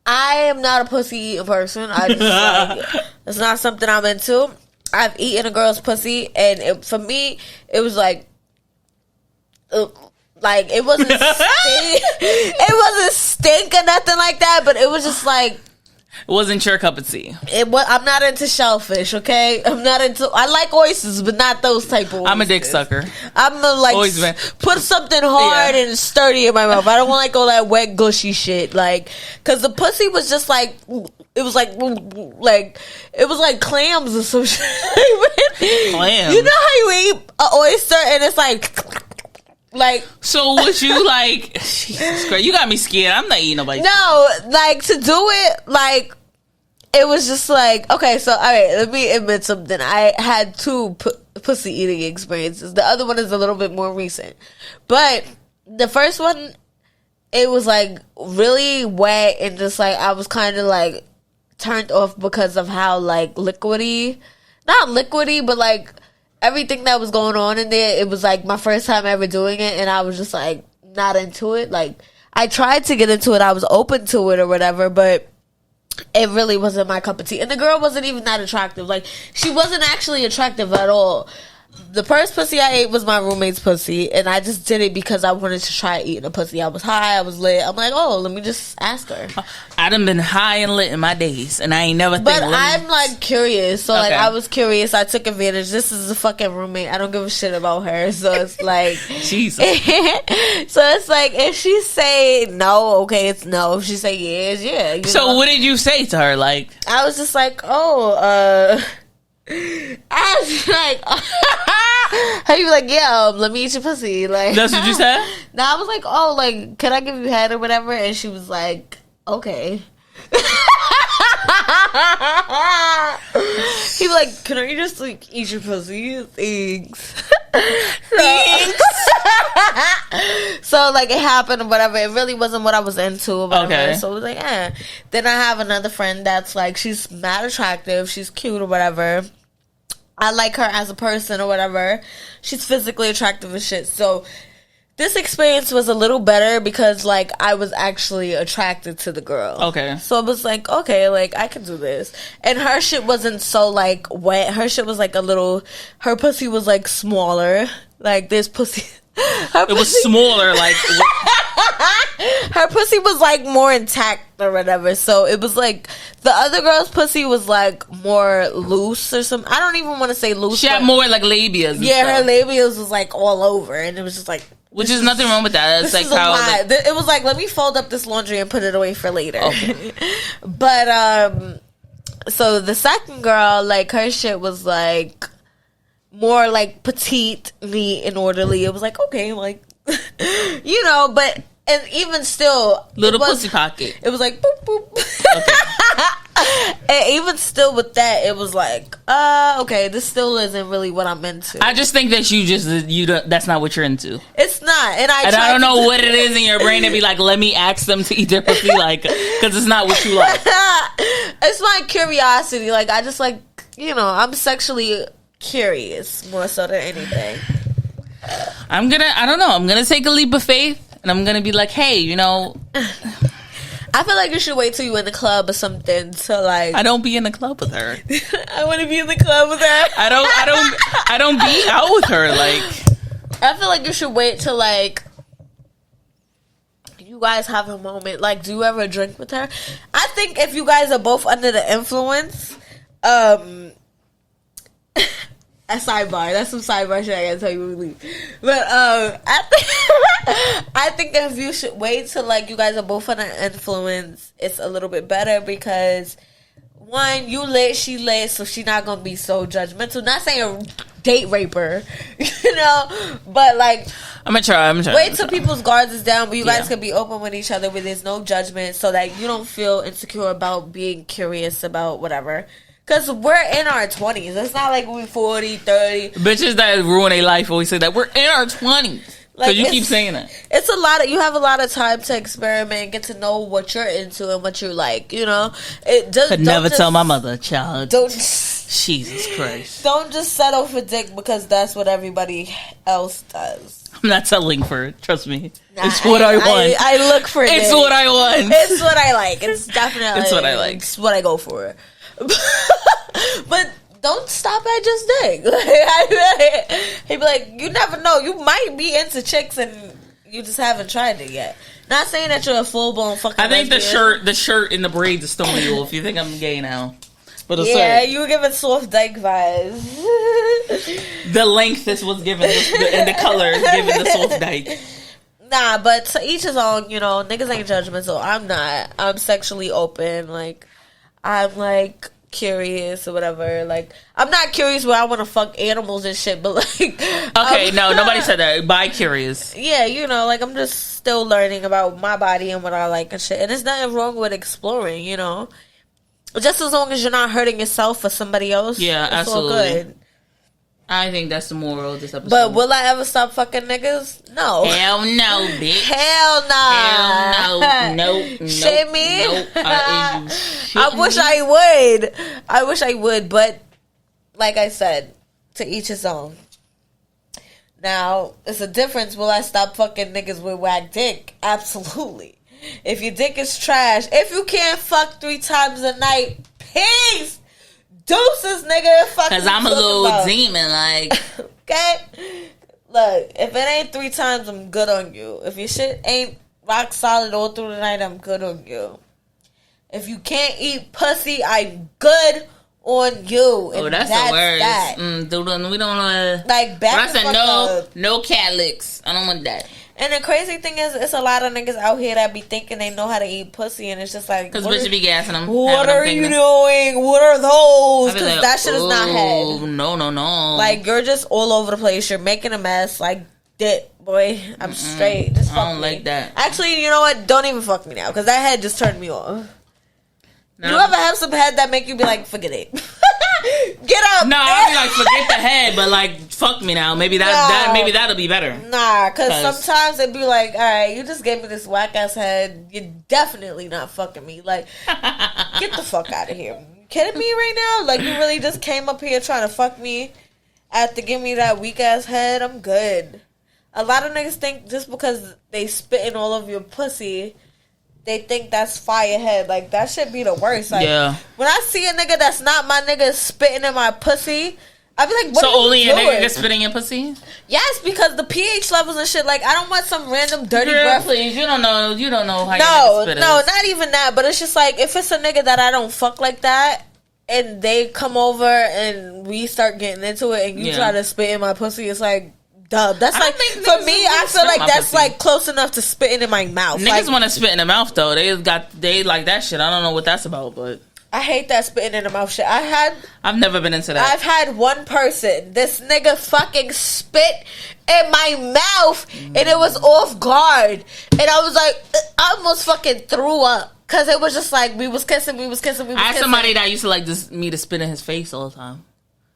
I am not a pussy person. I just like, it's not something I'm into. I've eaten a girl's pussy, and for me, it was like it wasn't it wasn't stink or nothing like that, but it was just like. It wasn't your cup of tea. I'm not into shellfish, okay? I like oysters, but not those type of oysters. I'm a dick sucker. I'm a, like, put something hard and sturdy in my mouth. I don't want like all that wet, gushy shit. Like, because the pussy was just like, it was like it was like clams or some shit. Clams? You know how you eat an oyster and it's like, so would you like? Jesus Christ, you got me scared. I'm not eating nobody. No, like to do it, like it was just like okay. So all right, let me admit something. I had two pussy eating experiences. The other one is a little bit more recent, but the first one, it was like really wet and just like I was kind of like turned off because of how like liquidy, not liquidy, but like. Everything that was going on in there, it was like my first time ever doing it, and I was just like not into it. Like I tried to get into it, I was open to it or whatever, but it really wasn't my cup of tea. And the girl wasn't even that attractive. Like she wasn't actually attractive at all. The first pussy I ate was my roommate's pussy, and I just did it because I wanted to try eating a pussy. I was high, I was lit. I'm like, oh, let me just ask her. I done been high and lit in my days, and I ain't never. But I'm like curious, so like Okay. I was curious. I took advantage. This is a fucking roommate. I don't give a shit about her, so it's like Jesus. So it's like if she say no, okay, it's no. If she say yeah, it's yeah. You So know? what did you say to her? Like I was just like, I was like, how you like, yeah, let me eat your pussy. Like that's what you said? No, I was like, oh, like, can I give you head or whatever? And she was like, okay. He was like, can I just like eat your pussy? Thanks. Thanks. So like it happened or whatever. It really wasn't what I was into or whatever. Okay. So it was like, Then I have another friend that's like, she's not attractive, she's cute or whatever. I like her as a person or whatever. She's physically attractive and shit. So this experience was a little better because like I was actually attracted to the girl. Okay. So it was like, okay, like I can do this. And her shit wasn't so like wet. Her shit was like her pussy was like smaller. Like this pussy. It was smaller, like her pussy was like more intact or whatever. So it was like the other girl's pussy was like more loose or something. I don't even want to say loose. She had more like labias. Yeah, her labias was like all over, and it was just like. Which is nothing wrong with that. It's like how it was like, let me fold up this laundry and put it away for later. Okay. But so the second girl, like her shit was like more like petite, neat, and orderly. It was like okay, like you know, but and even still, little pussy pocket. It was like boop boop. Okay. And even still with that, it was like, okay, this still isn't really what I'm into. I just think that you don't, that's not what you're into. It's not, and I don't know what it is in your brain to be like, let me ask them to eat their pussy, like, because it's not what you like. It's my curiosity. Like I just like, you know, I'm sexually curious more so than anything. I'm gonna take a leap of faith, and I'm gonna be like, hey, you know. I feel like you should wait till you in the club or something to like. I don't be in the club with her. I want to be in the club with her. I don't be out with her. Like, I feel like you should wait till like you guys have a moment. Like, do you ever drink with her? I think if you guys are both under the influence, a sidebar. That's some sidebar shit I gotta tell you when we leave. But I think if you should wait till like you guys are both under influence, it's a little bit better because one, you lit, she lit, so she not gonna be so judgmental. Not saying date raper, you know, but like I'm gonna try. Wait till people's guards is down, but you guys can be open with each other where there's no judgment, so that you don't feel insecure about being curious about whatever. Because we're in our 20s. It's not like we're 40, 30. Bitches that ruin their life always say that. We're in our 20s. Like, you keep saying that. It's a lot of, you have a lot of time to experiment and get to know what you're into and what you like, you know? It does. Could never tell my mother, child. Don't. Jesus Christ. Don't just settle for dick because that's what everybody else does. I'm not settling for it. Trust me. It's what I want. I look for it. It's what I want. It's what I like. It's definitely. It's what I like. It's what I go for. But don't stop at just dick. He'd be like, you never know. You might be into chicks and you just haven't tried it yet. Not saying that you're a full blown fucking. I think lesbian. the shirt and the braids is throwing you off. You think I'm gay now? But yeah, you were giving soft dyke vibes. The length is what's giving, and the color is giving the soft dyke. Nah, but to each his own. You know, niggas ain't judgmental. I'm not. I'm sexually open. Like, I'm like curious or whatever. Like, I'm not curious where I want to fuck animals and shit. But like, okay, no, nobody said that. Bi curious. Yeah, you know, like I'm just still learning about my body and what I like and shit. And there's nothing wrong with exploring. You know. Just as long as you're not hurting yourself or somebody else. Yeah, it's absolutely. all good. I think that's the moral of this episode. But will I ever stop fucking niggas? No. Hell no, bitch. Hell nah. Hell no. Nope. Shit me? Nope. I wish I would. I wish I would, but like I said, to each his own. Now, it's a difference. Will I stop fucking niggas with whack dick? Absolutely. If your dick is trash, if you can't fuck 3 times a night, peace. Deuces, nigga. Because I'm a little demon, like. Okay? Look, if it ain't 3 times, I'm good on you. If your shit ain't rock solid all through the night, I'm good on you. If you can't eat pussy, I'm good on you. Oh, that's the worst. That. We don't like, back I said no cat licks. I don't want that. And the crazy thing is, it's a lot of niggas out here that be thinking they know how to eat pussy, and it's just like, because bitches be gassing them. What are you doing? What are those? Because like, that shit is not head. No. Like, you're just all over the place. You're making a mess. Like, boy, I'm straight. Just fuck I don't like that. Actually, you know what? Don't even fuck me now, because that head just turned me off. No. You ever have some head that make you be like, forget it? Get up. No, I'll be like, forget the head, but like, fuck me now. Maybe maybe that'll be better. Nah, because sometimes it'd be like, all right, you just gave me this whack ass head. You're definitely not fucking me. Like, get the fuck out of here. You kidding me right now? Like, you really just came up here trying to fuck me after giving me that weak ass head? I'm good. A lot of niggas think just because they spitting all over your pussy, they think that's firehead. Like, that shit be the worst. Like, yeah. When I see a nigga that's not my nigga spitting in my pussy, I be like, what so are you only doing? a nigga spitting in pussy? Yes, because the pH levels and shit. Like, I don't want some random dirty Girl, breath. please, you don't know how your nigga spit is. No, not even that. But it's just like, if it's a nigga that I don't fuck like that, and they come over and we start getting into it, and you try to spit in my pussy, it's like, duh. That's like, for me, I feel like that's pussy. Like close enough to spitting in my mouth. Niggas like, want to spit in the mouth though. They like that shit. I don't know what that's about, but I hate that spitting in the mouth shit. I've never been into that. I've had one person, this nigga fucking spit in my mouth, and it was off guard, and I was like, I almost fucking threw up. Cause it was just like, we was kissing. I had somebody that used to like me to spit in his face all the time.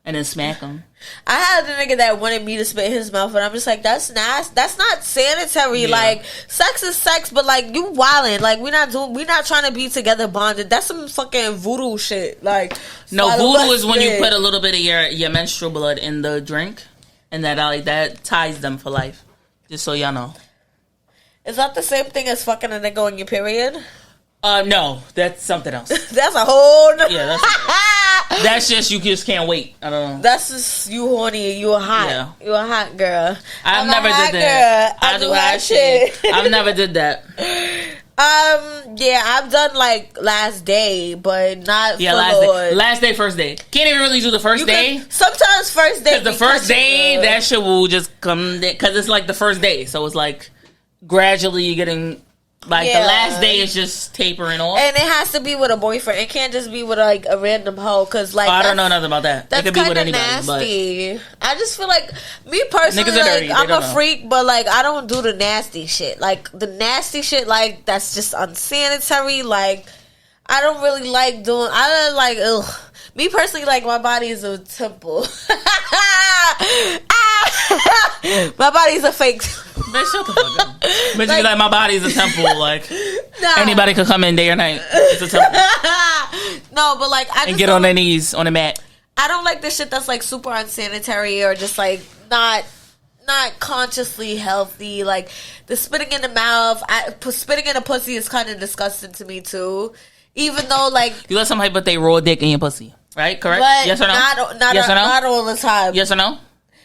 And then smack him. I had a nigga that wanted me to spit in his mouth, and I'm just like, that's nasty. That's not sanitary. Yeah. Like, sex is sex, but like, you wildin'. Like, we're not trying to be together bonded. That's some fucking voodoo shit. Like, no, voodoo is when you put a little bit of your menstrual blood in the drink, and that ties them for life. Just so y'all know. Is that the same thing as fucking a nigga on your period? No, that's something else. That's a whole that's just, you just can't wait. I don't know. That's just, you horny. You a hot. Yeah. You a hot girl. I've never did that. I do hot shit. I've never did that. Yeah, I've done like last day, but not last day, first day. Can't even really do the first day. Sometimes first day. Because the first day, that shit will just come, because it's like the first day. So it's like gradually getting... Like, the last day is just tapering off. And it has to be with a boyfriend. It can't just be with, like, a random hoe. Because, like, I don't know nothing about that. That's it could be with anybody. Nasty. But I just feel like, me personally, like, I'm a freak, but, like, I don't do the nasty shit. Like, the nasty shit, like, that's just unsanitary. Like, I don't really like doing... I don't like... Ugh. Me personally, like, my body is a temple. My body's a fake... Bitch, shut the fuck up. Bitch, like, you be like, my body is a temple. Like, nah. Anybody could come in day or night. It's a temple. No, but like, I and get on their knees on the mat. I don't like the shit that's like super unsanitary or just like not consciously healthy. Like the spitting in the mouth, spitting in a pussy is kind of disgusting to me too. Even though like you let somebody put their raw dick in your pussy, right? Correct? But yes or no? Not all the time. Yes or no?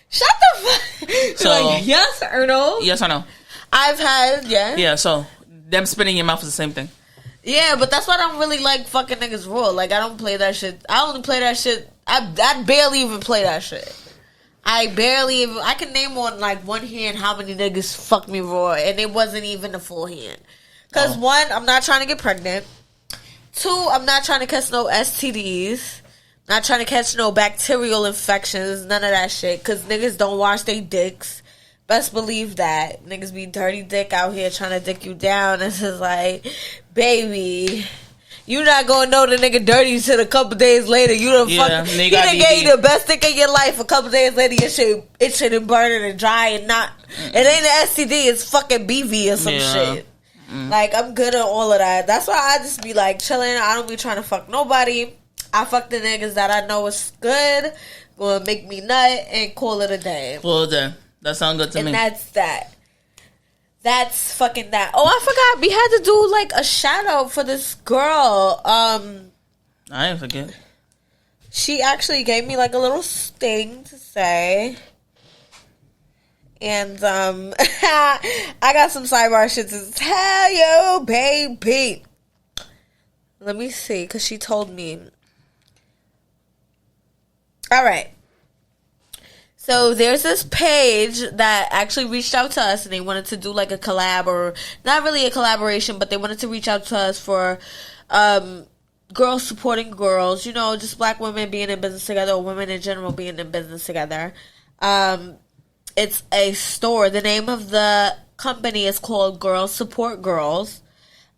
Shut the fuck. So like, yes or no? Yes or no? I've had Yeah. So them spitting in your mouth is the same thing. Yeah, but that's why I don't really like fucking niggas raw. Like I don't play that shit. I only play that shit. I barely even play that shit. I can name on like one hand how many niggas fuck me raw, and it wasn't even a full hand. Because one, I'm not trying to get pregnant. Two, I'm not trying to catch no STDs. Not trying to catch no bacterial infections. None of that shit. Because niggas don't wash their dicks. Best believe that. Niggas be dirty dick out here trying to dick you down. It's just like, baby, you not gonna know the nigga dirty till a couple days later. You done fucking, he done gave you the best dick in your life. A couple days later, your shit itching and burning and dry and not. It ain't an STD. It's fucking BV or some shit. Like, I'm good at all of that. That's why I just be like chilling. I don't be trying to fuck nobody. I fuck the niggas that I know is good, gonna make me nut, and call it a day. Well done. That sounds good to me. And that's that. That's fucking that. Oh, I forgot. We had to do like a shout out for this girl. I didn't forget. She actually gave me like a little sting to say. And I got some sidebar shit to tell you, baby. Let me see, because she told me. All right. So there's this page that actually reached out to us, and they wanted to do like a collab, or not really a collaboration, but they wanted to reach out to us for girls supporting girls. You know, just black women being in business together, or women in general being in business together. It's a store. The name of the company is called Girls Support Girls.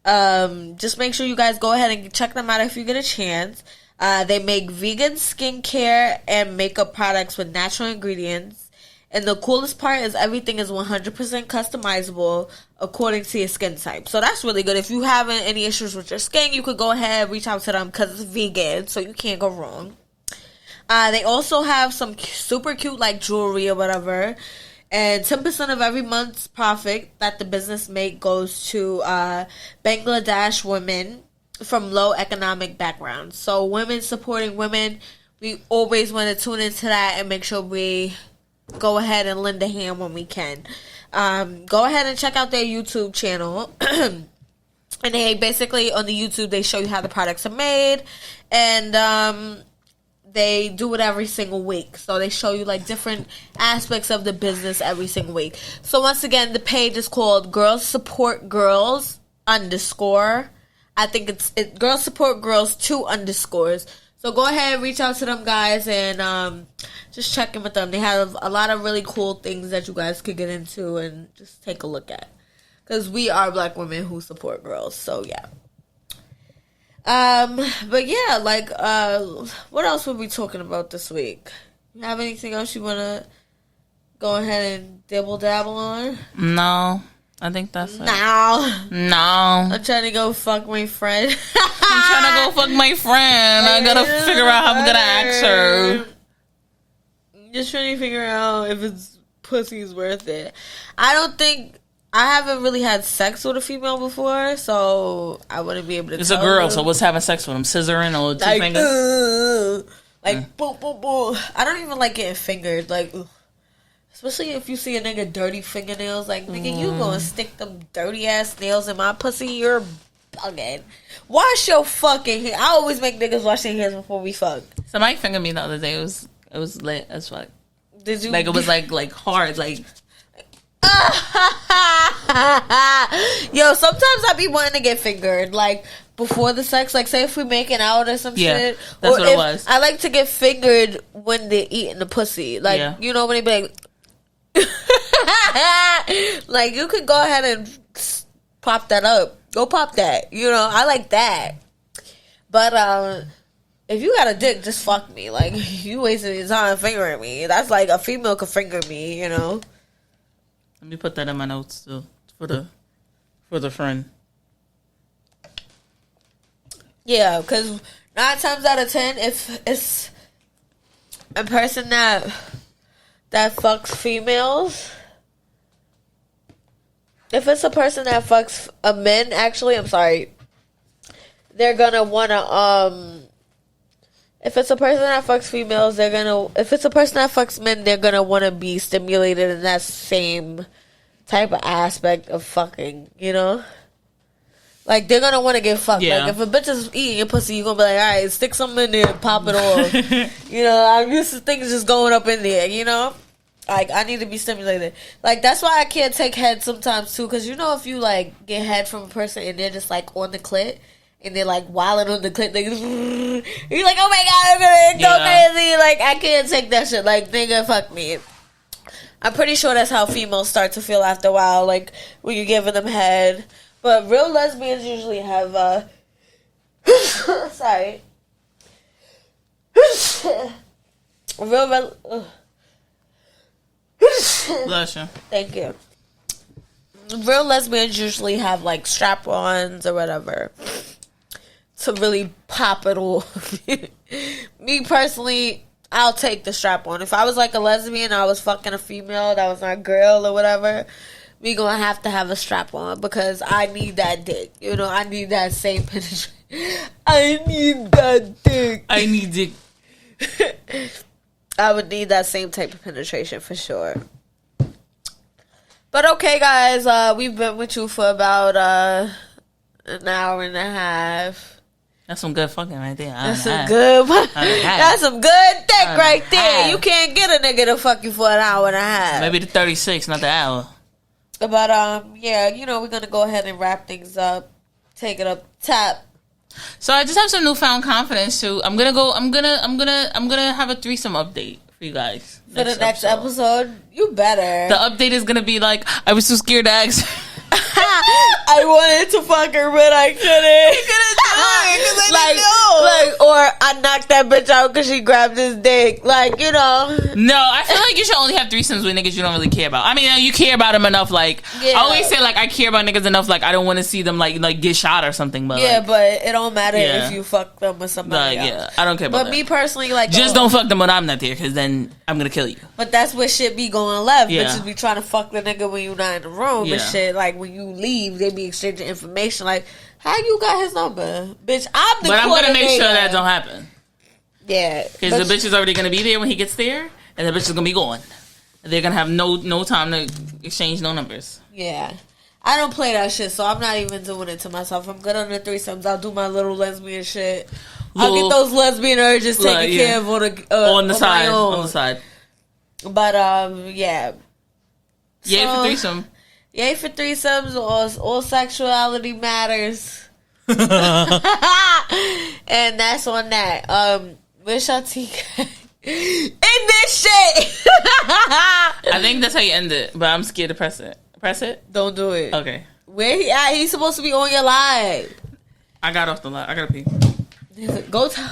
Just make sure you guys go ahead and check them out if you get a chance. They make vegan skincare and makeup products with natural ingredients. And the coolest part is everything is 100% customizable according to your skin type. So that's really good. If you having any issues with your skin, you could go ahead, reach out to them because it's vegan, so you can't go wrong. They also have some super cute like jewelry or whatever. And 10% of every month's profit that the business make goes to Bangladesh women from low economic backgrounds. So women supporting women, we always want to tune into that and make sure we go ahead and lend a hand when we can. Go ahead and check out their YouTube channel. And they basically, on the YouTube, they show you how the products are made. And they do it every single week. So they show you like different aspects of the business every single week. So once again, the page is called Girls Support Girls _ I think it's Girls Support Girls 2_. So go ahead and reach out to them guys and just check in with them. They have a lot of really cool things that you guys could get into and just take a look at. Because we are black women who support girls. So yeah. But yeah, like what else were we talking about this week? You have anything else you wanna go ahead and dibble dabble on? No. I think that's it. No. I'm trying to go fuck my friend. I'm trying to go fuck my friend. I gotta figure out how I'm gonna ask her. Just trying to figure out if it's pussy's worth it. I haven't really had sex with a female before, so I wouldn't be able to. It's a girl, so what's having sex with him? Scissoring or two fingers? Boom, boom, boom. I don't even like getting fingered. Like, especially if you see a nigga dirty fingernails. Like, nigga, you gonna stick them dirty ass nails in my pussy? You're bugging. Wash your fucking hair. I always make niggas wash their hands before we fuck. Somebody fingered me the other day. It was lit as fuck. Did you? Like, it was like hard. Like. Yo, sometimes I be wanting to get fingered, like before the sex. Like, say if we making out or some shit. That's what it was. I like to get fingered when they're eating the pussy. Like, you know, when they be like, like, you could go ahead and pop that up. Go pop that. You know, I like that. But if you got a dick, just fuck me. Like, you wasting your time fingering me. That's like a female could finger me, you know. Let me put that in my notes too for the friend. Yeah, because 9 times out of 10, if it's a person that fucks females, if it's a person that fucks men, actually, I'm sorry, they're gonna wanna if it's a person that fucks females, if it's a person that fucks men, they're gonna wanna be stimulated in that same type of aspect of fucking, you know? Like, they're gonna wanna get fucked. Yeah. Like, if a bitch is eating your pussy, you're gonna be like, alright, stick something in there and pop it off. You know, I'm used to things just going up in there, you know? Like, I need to be stimulated. Like, that's why I can't take head sometimes, too. Because, you know, if you, like, get head from a person and they're just, like, on the clit, and they're, like, wilding on the clit, you're like, oh, my God, I'm gonna go crazy. Like, I can't take that shit. Like, nigga, fuck me. I'm pretty sure that's how females start to feel after a while, like, when you're giving them head. But real lesbians usually have, sorry. Bless you. Thank you. Real lesbians usually have, like, strap-ons or whatever to really pop it off. Me, personally, I'll take the strap-on. If I was, like, a lesbian, I was fucking a female that was my girl or whatever, we gonna have to have a strap-on because I need that dick. You know, I need that same penetration. I need that dick. I need dick. I would need that same type of penetration for sure. But okay, guys, we've been with you for about an hour and a half. That's some good fucking right there. That's some good. That's some good dick right there. You can't get a nigga to fuck you for an hour and a half. Maybe the 36, not the hour. But yeah, you know, we're gonna go ahead and wrap things up. Take it up top. So I just have some newfound confidence too. I'm gonna have a threesome update for you guys For the next episode, you better. The update is gonna be like, I was too scared to ask. I wanted to fuck her, but I couldn't. Like, or I knocked that bitch out because she grabbed his dick. Like, you know. No, I feel like you should only have threesomes with niggas you don't really care about. I mean, you care about them enough. Like, I always say, like, I care about niggas enough. Like, I don't want to see them like get shot or something. But yeah, like, but it don't matter if you fuck them with somebody else. Yeah, I don't care about that. But me personally, like, just don't fuck them when I'm not there, because then I'm gonna kill you. But that's where shit be going left. Yeah. Bitches be trying to fuck the nigga when you not in the room and shit. Like, when you leave, they be exchanging information. Like, how you got his number? Bitch, I'm the But I'm gonna make sure that don't happen. Yeah. Because the bitch is already gonna be there when he gets there, and the bitch is gonna be gone. They're gonna have no time to exchange no numbers. Yeah. I don't play that shit, so I'm not even doing it to myself. I'm good on the threesomes. I'll do my little lesbian shit. I'll get those lesbian urges taken care of on the side. On the side. But yeah. Yay for threesome. Yay for threesomes. All sexuality matters. And that's on that. Where's your tea? In this shit. I think that's how you end it, but I'm scared to press it. Press it? Don't do it. Okay. Where he at? He's supposed to be on your live. I got off the live. I gotta pee. Go tell.